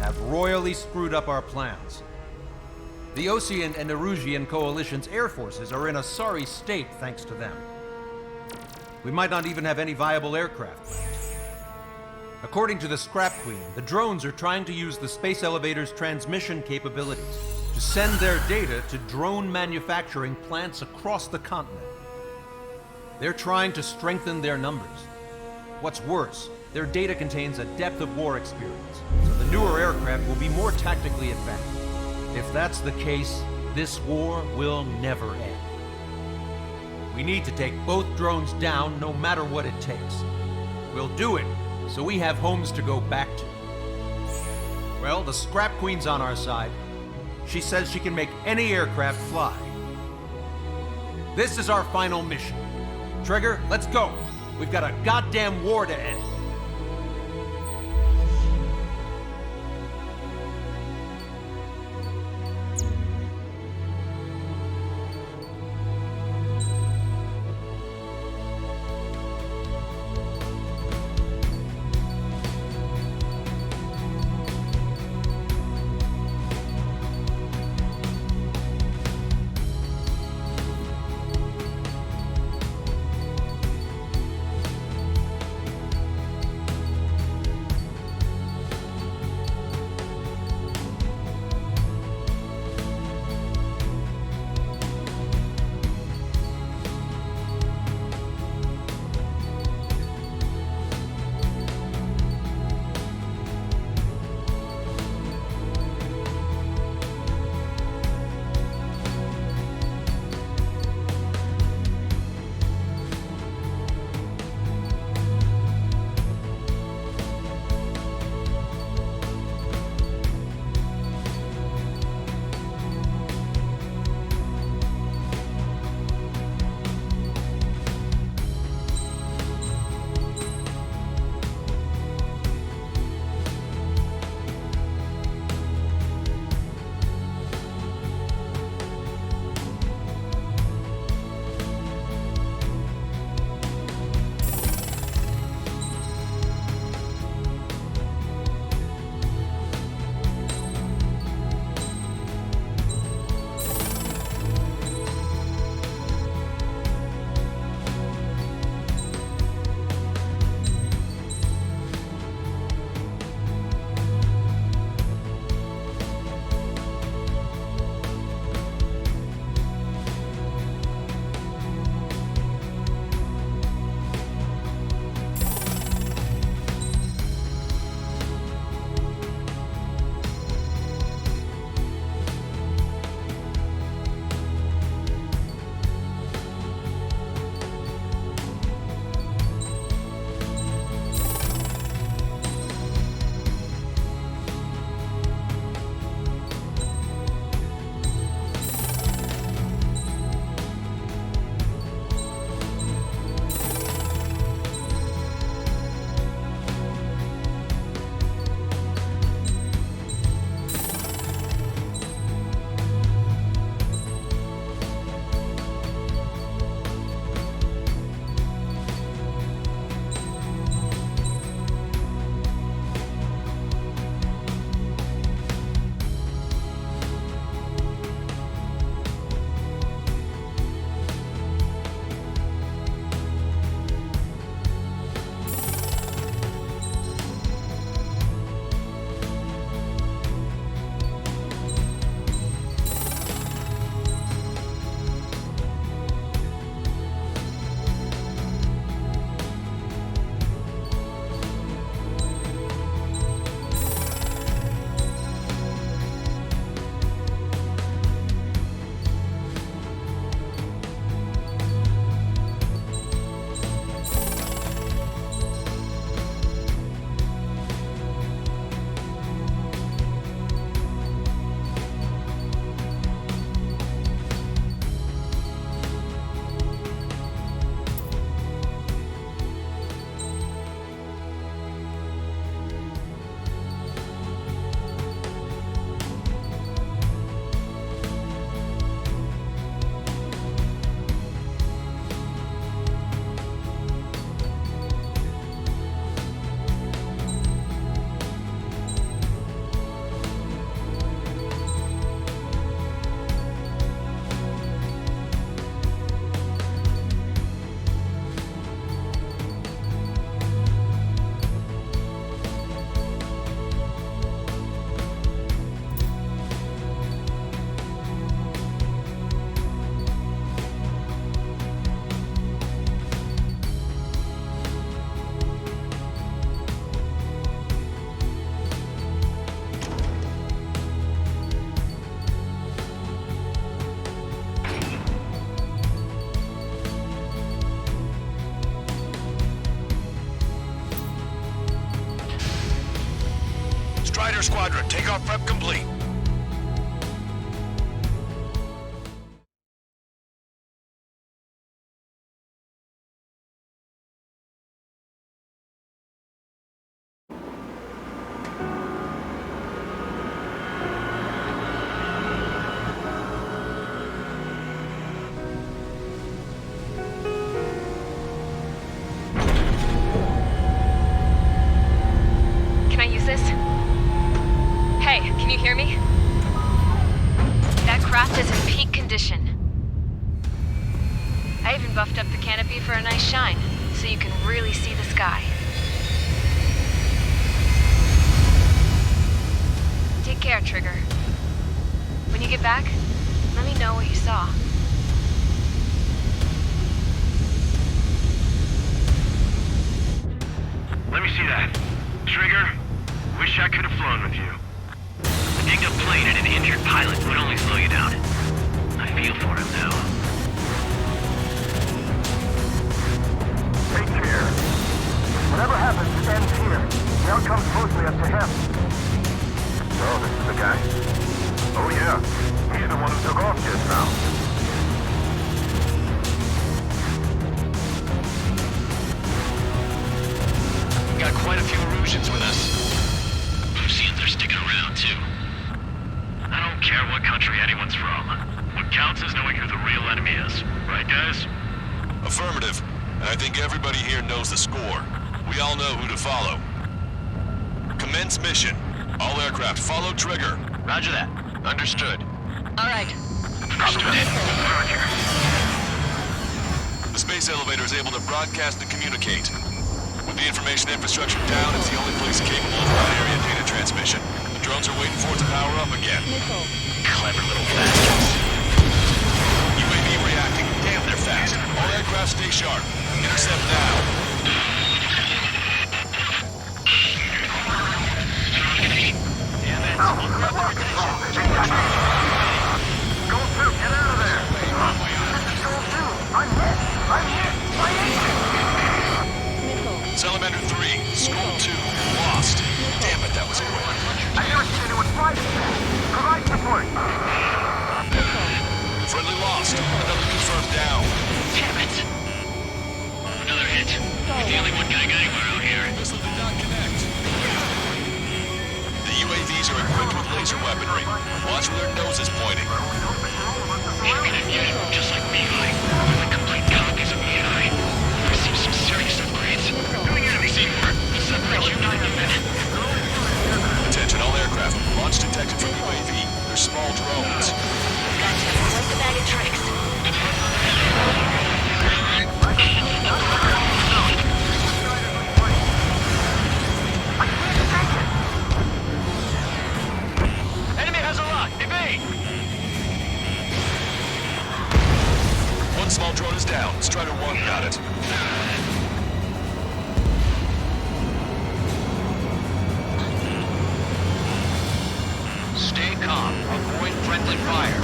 have royally screwed up our plans. The Osean and Erusian coalition's air forces are in a sorry state thanks to them. We might not even have any viable aircraft left. According to the Scrap Queen, the drones are trying to use the space elevator's transmission capabilities to send their data to drone manufacturing plants across the continent. They're trying to strengthen their numbers. What's worse, their data contains a depth of war experience, so the newer aircraft will be more tactically advanced. If that's the case, this war will never end. We need to take both drones down no matter what it takes. We'll do it so we have homes to go back to. Well, the Scrap Queen's on our side. She says she can make any aircraft fly. This is our final mission. Trigger, let's go. We've got a goddamn war to end. Strider Squadron, takeoff prep complete. Can I use this? Hey, can you hear me? That craft is in peak condition. I even buffed up the canopy for a nice shine, so you can really see the sky. Take care, Trigger. When you get back, let me know what you saw. Let me see that. Trigger, wish I could have flown with you. A dinged up plane and an injured pilot would only slow you down. I feel for him now. Take care. Whatever happens, it ends here. The outcome's mostly up to him. So, this is the guy? Oh yeah. He's the one who took off just now. Got quite a few Erusians with us. Seems they're sticking around, too. I don't care what country anyone's from. What counts is knowing who the real enemy is. Right, guys? Affirmative. And I think everybody here knows the score. We all know who to follow. Commence mission. All aircraft follow Trigger. Roger that. Understood. All right. The space elevator is able to broadcast and communicate. With the information infrastructure down, it's the only place capable of wide area data transmission. The drones are waiting for it to power up again. Clever little bastards. UAV reacting. Damn, they're fast. All aircraft stay sharp. Intercept now. Go through, get out of there! Go through! I'm hit! I'm hit! I'm hit! Salamander 3, School 2, lost. Damn it, that was quick. I've never seen anyone fly this fast! Provide support! Friendly lost. Another confirmed down. Damn it. Another hit. He's the only one getting anywhere out here. Missile did not connect. The UAVs are equipped with laser weaponry. Watch where their nose is pointing. Should be just like Mihai. With like complete copies of Mihai. Received some serious upgrades. Doing enemy Seymour. Separate you 9 minutes. Attention all aircraft. Launch detected from UAV. They're small drones. Gotcha. What's the bag of tricks? Enemy has a lock. Evade! One small drone is down. Strider 1 got it. Stay calm. Avoid friendly fire.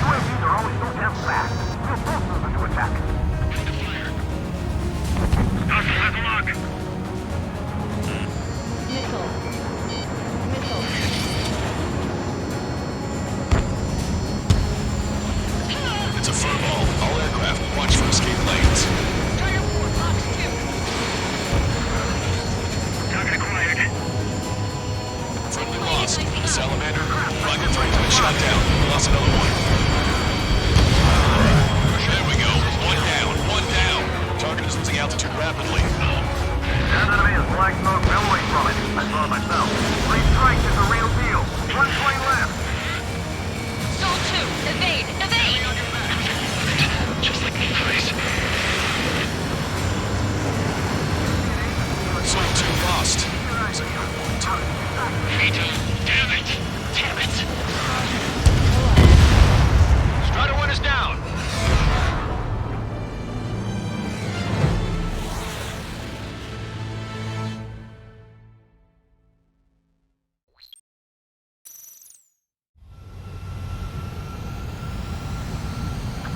UAVs are always so damn fast. We'll both move into attack. Hostile has a lock. Missile. Missile. It's a furball. All aircraft, watch for escape lanes. Strider 4, box 2. Target acquired. Friendly lost. Salamander, rocket 3 been shot down. Lost another one. There we go. One down. Target is losing altitude rapidly. That enemy is black smoke billowing from it. I saw it myself. 3 strikes is a real deal. 1 plane left. Soul 2, evade! Evade! Just like me, please. Soul 2 lost. Vito, damn it! Damn it! Strider 1 is down!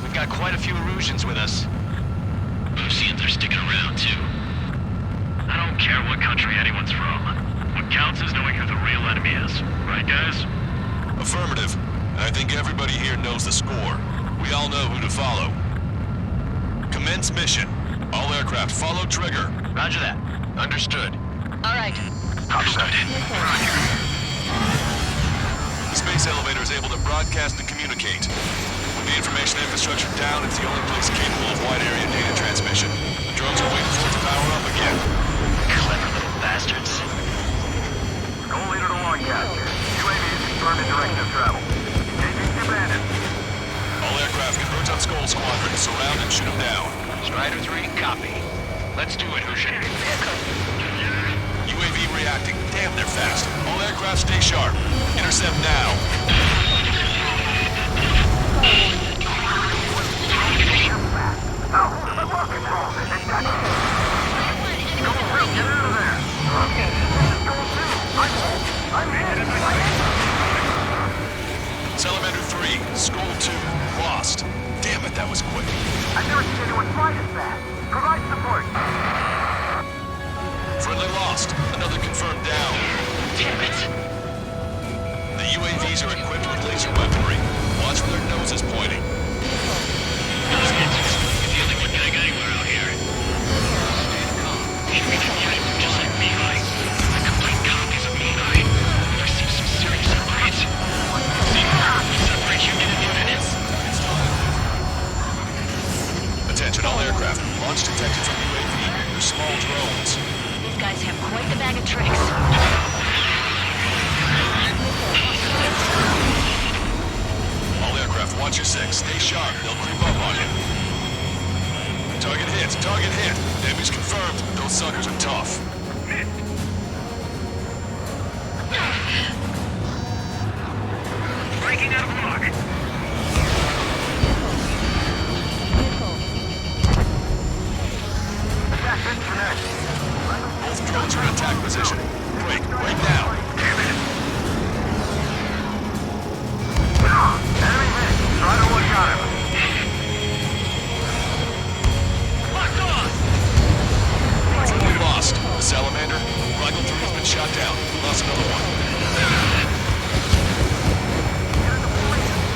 We've got quite a few Erusians with us. Seems they're sticking around, too. I don't care what Affirmative. And I think everybody here knows the score. We all know who to follow. Commence mission. All aircraft follow trigger. Roger that. Understood. All right. Understood. The space elevator is able to broadcast and communicate. With the information infrastructure down, it's the only place capable of wide area data transmission. The drones are waiting for it to power up again. Clever little bastards. Goal leader to Longcast. UAV is confirmed in direction of travel. Engaging the bandit. All aircraft converge on Skull Squadron, surround and shoot them down. Strider 3, copy. Let's do it, Hushin. UAV reacting. Damn, they're fast. All aircraft stay sharp. Intercept now. Salamander 3, Skull 2, lost. Damn it, that was quick. I've never seen anyone fly this fast. Provide support. Friendly lost. Another confirmed down. Damn it. The UAVs are equipped with laser weaponry. Watch where their nose is pointing. Those kids are the only one getting anywhere out here. Stand calm. Just like Mihai. The complete copies of Mihai. We've received some serious upgrades. Separate unit immunities. Attention all aircraft. Launch detected from UAV. They're small drones. These guys have quite the bag of tricks. All aircraft, watch your six. Stay sharp. They'll creep up on you. Target hit. Target hit. Damage confirmed. Those suckers are tough. Breaking out of lock. Attack disconnect. Both drones are in attack position. Break. Right now. Enemy hit. Try to look at him. Locked on! Friendly lost. The Salamander. Rifle 3 has been shot down. Lost another one.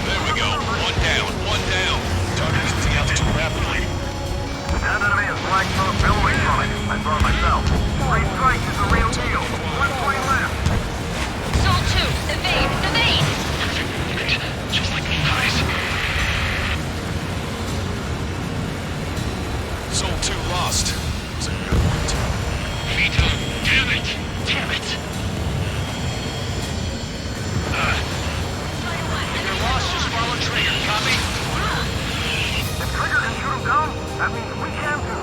There we go. One down. One down. Target is losing altitude rapidly. That enemy is black smoke billowing from it. I saw it myself. Three strikes is the real deal. 1 point left. Soul 2, evade! Evade! Just like Mihai's. Soul 2 lost. It's a good one, too. Vito, damn it! Damn it! If you're lost, just follow trigger. Copy? If Trigger can shoot him down, that means we can too.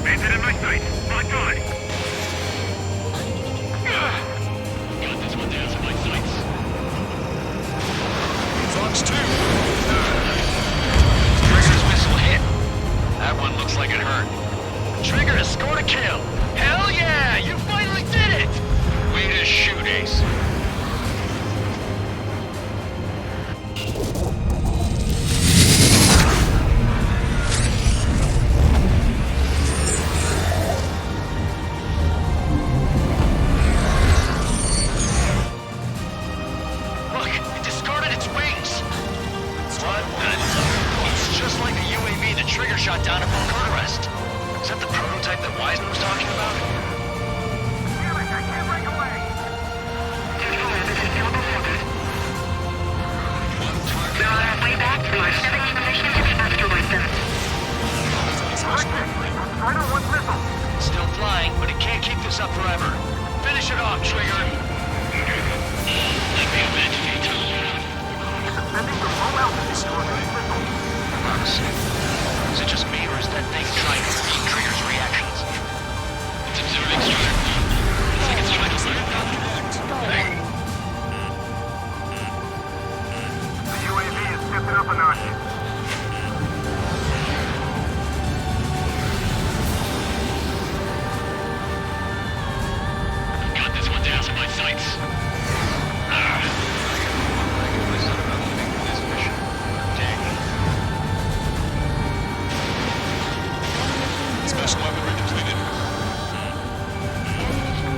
Bandit in my sight. Locked on. Got this one down to my sights. Fox 2. Trigger's missile hit. That one looks like it hurt. Trigger has scored a kill. Hell yeah! You finally did it! Way to shoot, Ace. Look, it discarded its wings. What? It's just like the UAV that Trigger shot down at Bukarest. Is that the prototype that Wiseman was talking about? Damn it, I can't break away. We're on our way back to our 7th mission after weapons. Strider 1 missile. Still flying, but it can't keep this up forever. Finish it off, Trigger. Like the Vegetator. Sending the low altitude missile. Is it just me, or is that thing trying to read Trigger's reactions? It's observing Strider. It's like it's trying to learn how to act. The UAV is stepping up a notch. Got this one down to my sights. Special weaponry depleted.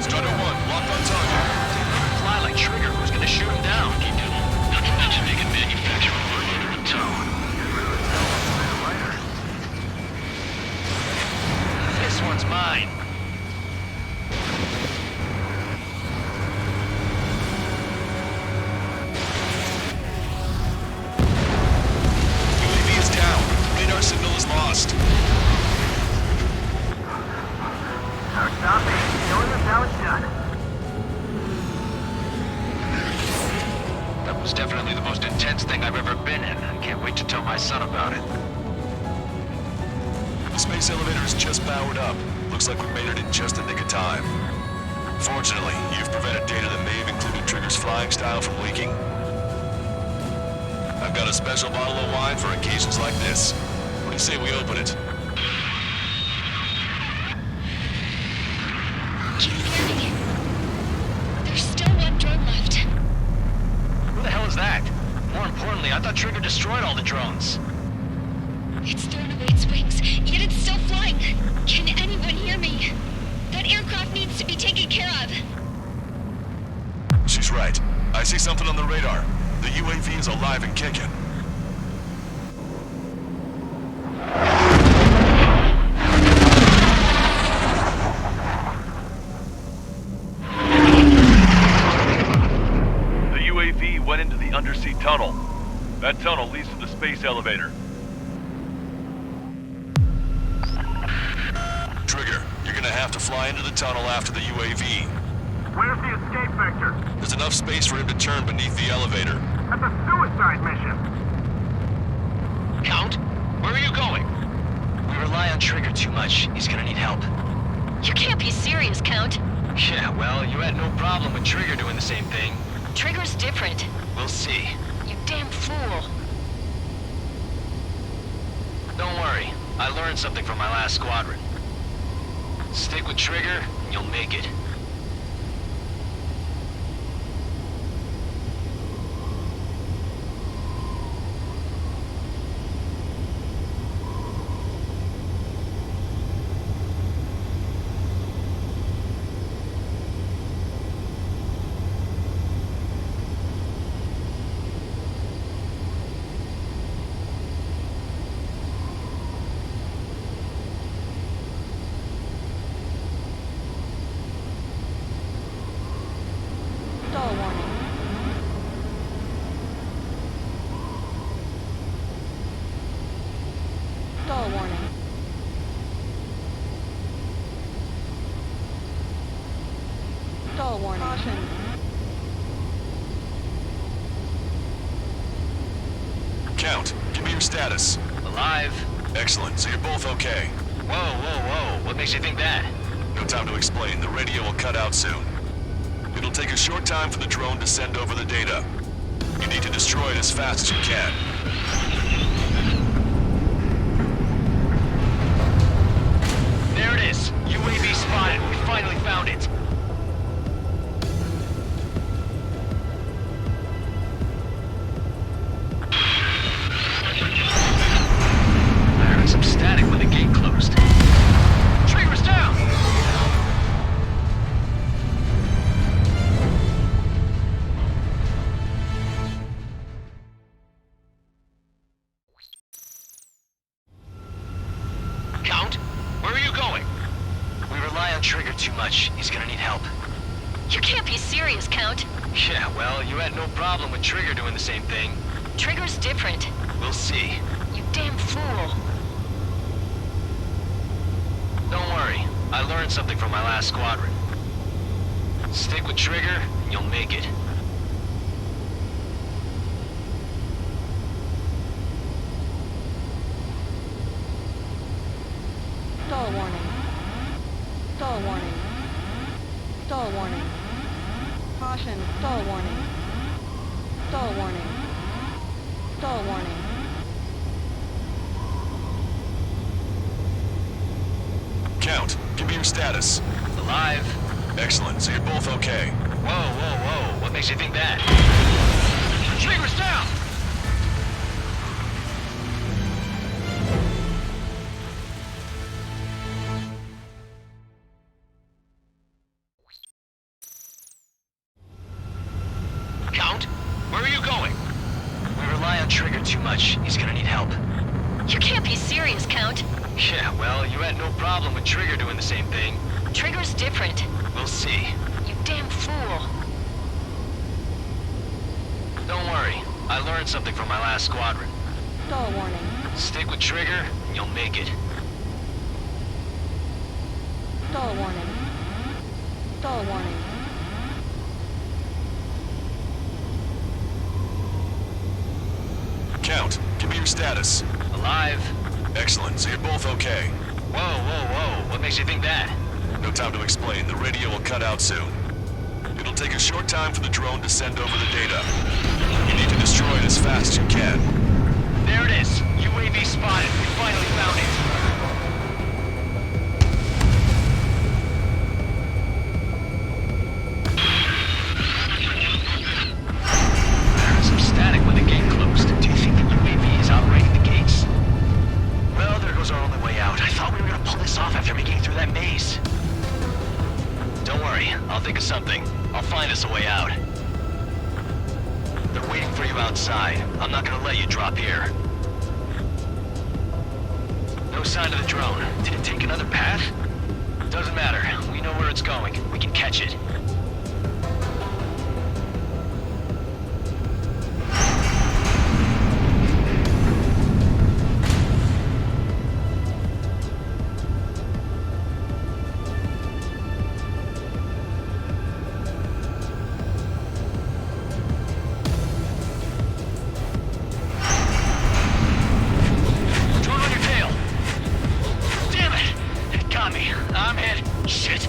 Strider 1, locked on target. one's mine. UAV is down. Radar signal is lost. Copy. Showing us how it's done. That was definitely the most intense thing I've ever been in. I can't wait to tell my son about it. The space elevator is just powered up. Looks like we made it in just the nick of time. Fortunately, you've prevented data that may have included Trigger's flying style from leaking. I've got a special bottle of wine for occasions like this. What do you say we open it? Can you hear me? There's still one drone left. Who the hell is that? More importantly, I thought Trigger destroyed all the drones. It's thrown away its wings, yet it's still flying. Can anyone hear me? That aircraft needs to be taken care of. She's right. I see something on the radar. The UAV is alive and kicking. The UAV went into the undersea tunnel. That tunnel leads to the space elevator. Trigger, you're gonna have to fly into the tunnel after the UAV. Where's the escape vector? There's enough space for him to turn beneath the elevator. That's a suicide mission. Count, where are you going? We rely on Trigger too much. He's gonna need help. You can't be serious, Count. Yeah, well, you had no problem with Trigger doing the same thing. Trigger's different. We'll see. You damn fool. Don't worry. I learned something from my last squadron. Stick with Trigger, and you'll make it. Stall warning. Stall warning. Stall warning. Caution. Count, give me your status. Alive. Excellent, so you're both okay. Whoa, whoa, whoa. What makes you think that? No time to explain. The radio will cut out soon. It'll take a short time for the drone to send over the data. You need to destroy it as fast as you can. There it is. UAV spotted. We finally found it. I heard some static when the gate closed. Trigger's down! Count, where are you going? We rely on Trigger too much. He's gonna need help. You can't be serious, Count. Yeah, well, you had no problem with Trigger doing the same thing. Trigger's different. We'll see. You damn fool. Don't worry. I learned something from my last squadron. Stick with Trigger, and you'll make it. Stall warning. Stall warning. Stall warning. Caution. Stall warning. Stall warning. Stall warning. Count, give me your status. Alive. Excellent, so you're both okay. Whoa, whoa, whoa. What makes you think that? Trigger's down! Count, where are you going? We rely on Trigger too much. He's gonna need help. You can't be serious, Count. Yeah, well, you had no problem with Trigger doing the same thing. Trigger's different. We'll see. You damn fool. Don't worry. I learned something from my last squadron. Stall warning. Stick with Trigger, and you'll make it. Stall warning. Stall warning. Count, give me your status. Alive. Excellent, so you're both okay. Whoa, whoa, whoa. What makes you think that? No time to explain, the radio will cut out soon. It'll take a short time for the drone to send over the data. You need to destroy it as fast as you can. There it is. UAV spotted. We finally found it. I heard some static when the gate closed. Do you think the UAV is operating the gates? Well, there goes our only way out. I thought we were gonna pull this off after making it through that maze. Don't worry. I'll think of something. I'll find us a way out. They're waiting for you outside. I'm not gonna let you drop here. No sign of the drone. Did it take another path? Doesn't matter. We know where it's going. We can catch it. Drone on your tail. Damn it! It got me. I'm hit. Shit.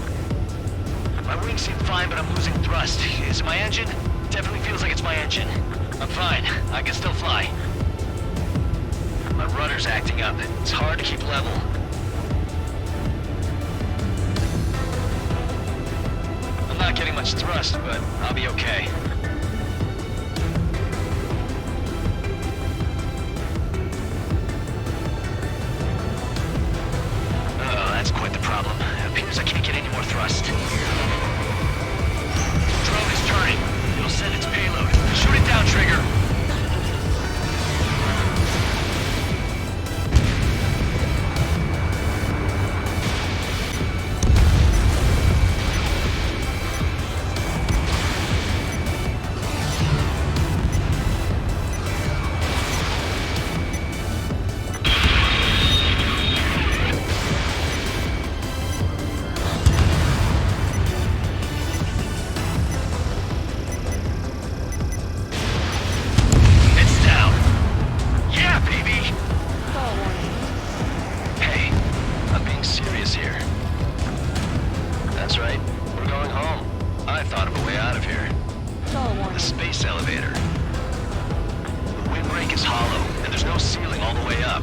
My wings seem fine, but I'm losing thrust. Is it my engine? Definitely feels like it's my engine. I'm fine. I can still fly. My rudder's acting up. It's hard to keep level. I'm not getting much thrust, but I'll be okay. Oh, that's quite the problem. It appears I can't get any more thrust. Drone is turning. It'll send its payload. Shoot it down, Trigger. It's down. Yeah, baby. Stall warning. Hey, I'm being serious here. That's right. We're going home. I thought of a way out of here. Stall The warning. space elevator. The windbreak is hollow, and there's no ceiling all the way up.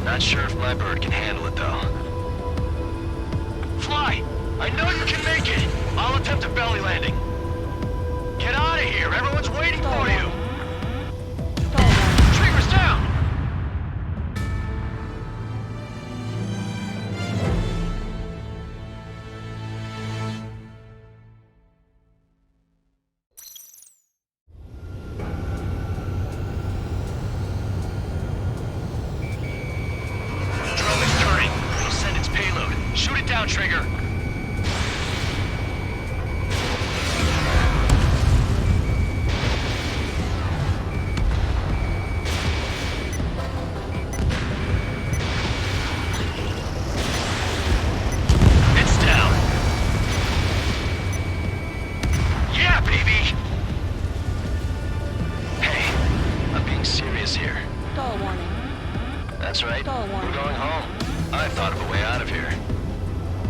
Not sure if my bird can handle it, though. Fly! I know you can make it! I'll attempt a belly landing. Get out of here! Everyone's waiting for you! Stall warning. Trigger's down! Drone is turning. It'll send its payload. Shoot it down, Trigger. It's down. Yeah, baby! Hey, I'm being serious here. Stall warning. That's right. Stall We're warning. going home. I thought of a way out of here.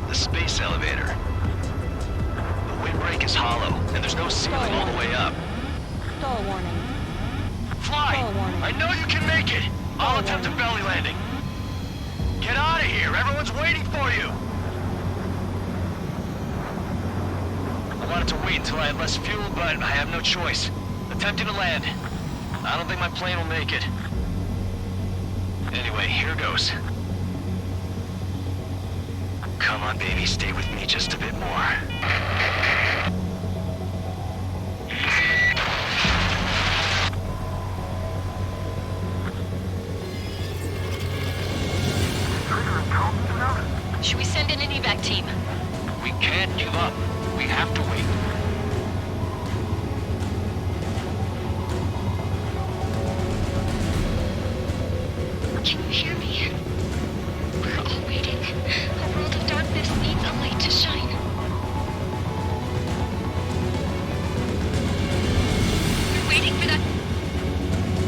The space elevator. The windbreak is hollow, and there's no ceiling all the way up. Stall warning. Fly! Stall warning. I know you can make it! I'll Stall attempt a warning. belly landing. Get out of here! Everyone's waiting for you! I wanted to wait until I had less fuel, but I have no choice. Attempting to land. I don't think my plane will make it. Anyway, here goes. Come on, baby, stay with me just a bit more. Should we send in an evac team? We can't give up. We have to wait. Can you hear me? We're all waiting. A world of darkness needs a light to shine. We're waiting for that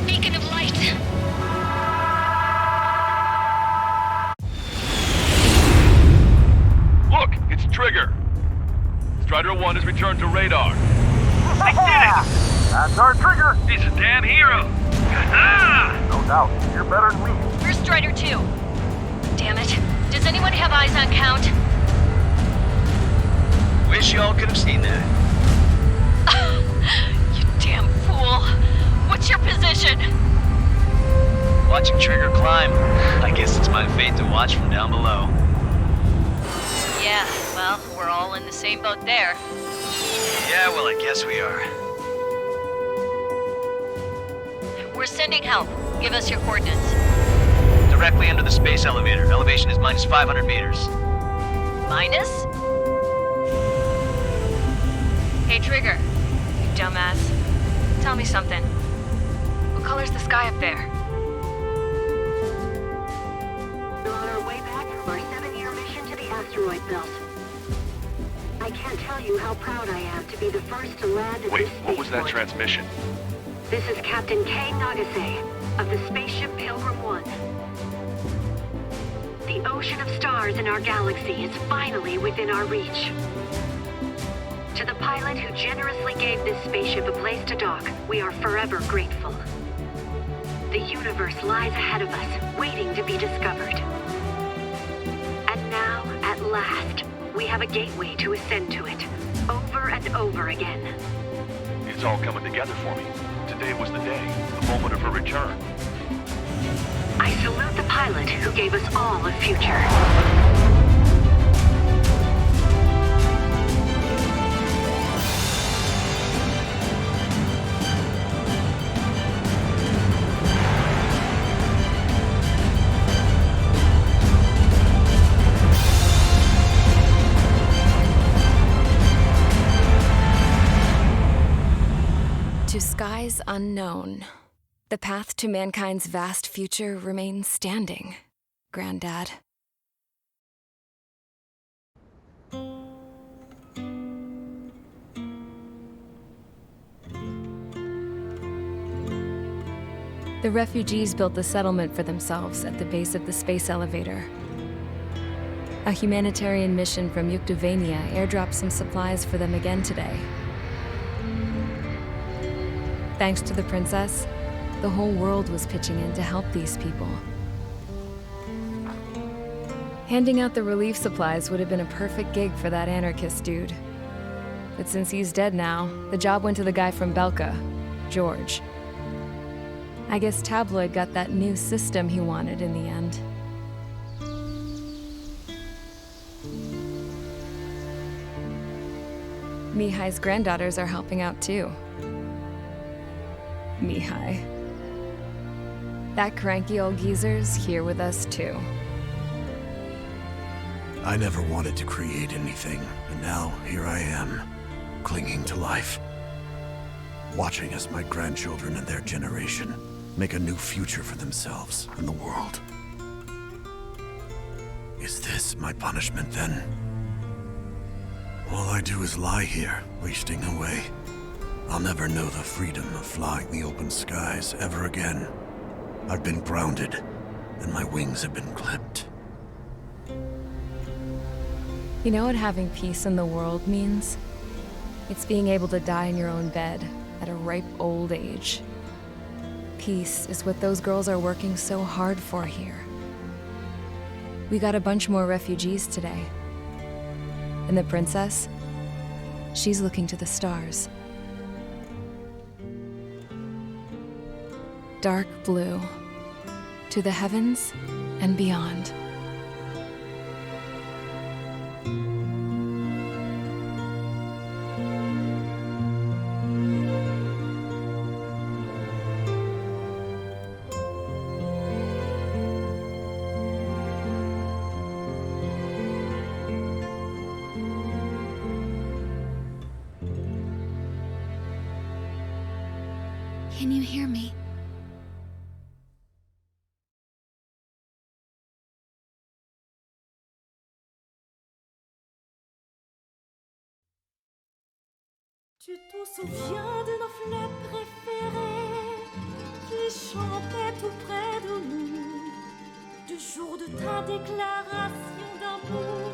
beacon of light. Look, it's Trigger. Strider 1 has returned to radar. I did it! That's our Trigger! He's a damn hero. No doubt. You're better than me. We're Strider 2. Damn it. Does anyone have eyes on Count? Wish y'all could have seen that. You damn fool. What's your position? Watching Trigger climb. I guess it's my fate to watch from down below. Yeah, well, we're all in the same boat there. Yeah, well, I guess we are. We're sending help. Give us your coordinates. Directly under the space elevator. Elevation is minus 500 meters. Minus? Hey, Trigger. You dumbass. Tell me something. What color's the sky up there? We're on our way back from our 7-year mission to the asteroid belt. I can't tell you how proud I am to be the first to land at Wait, this what was that spaceport. transmission? This is Captain Kay Nagase of the spaceship Pilgrim 1. The ocean of stars in our galaxy is finally within our reach. To the pilot who generously gave this spaceship a place to dock, we are forever grateful. The universe lies ahead of us, waiting to be discovered. And now, at last, we have a gateway to ascend to it, over and over again. It's all coming together for me. Today was the day, the moment of her return. I salute the pilot who gave us all a future. To skies unknown, the path to mankind's vast future remains standing, Granddad. The refugees built a settlement for themselves at the base of the space elevator. A humanitarian mission from Yuktovania airdropped some supplies for them again today. Thanks to the princess, the whole world was pitching in to help these people. Handing out the relief supplies would have been a perfect gig for that anarchist dude. But since he's dead now, the job went to the guy from Belka, George. I guess Tabloid got that new system he wanted in the end. Mihai's granddaughters are helping out too. Mihai. That cranky old geezer's here with us too. I never wanted to create anything, and now here I am, clinging to life. Watching as my grandchildren and their generation make a new future for themselves and the world. Is this my punishment then? All I do is lie here, wasting away. I'll never know the freedom of flying the open skies ever again. I've been grounded, and my wings have been clipped. You know what having peace in the world means? It's being able to die in your own bed at a ripe old age. Peace is what those girls are working so hard for here. We got a bunch more refugees today. And the princess? She's looking to the stars. Dark blue, to the heavens and beyond. Can you hear me? Tu te souviens de nos fleurs préférées qui chantaient tout près de nous, du jour de ta déclaration d'amour.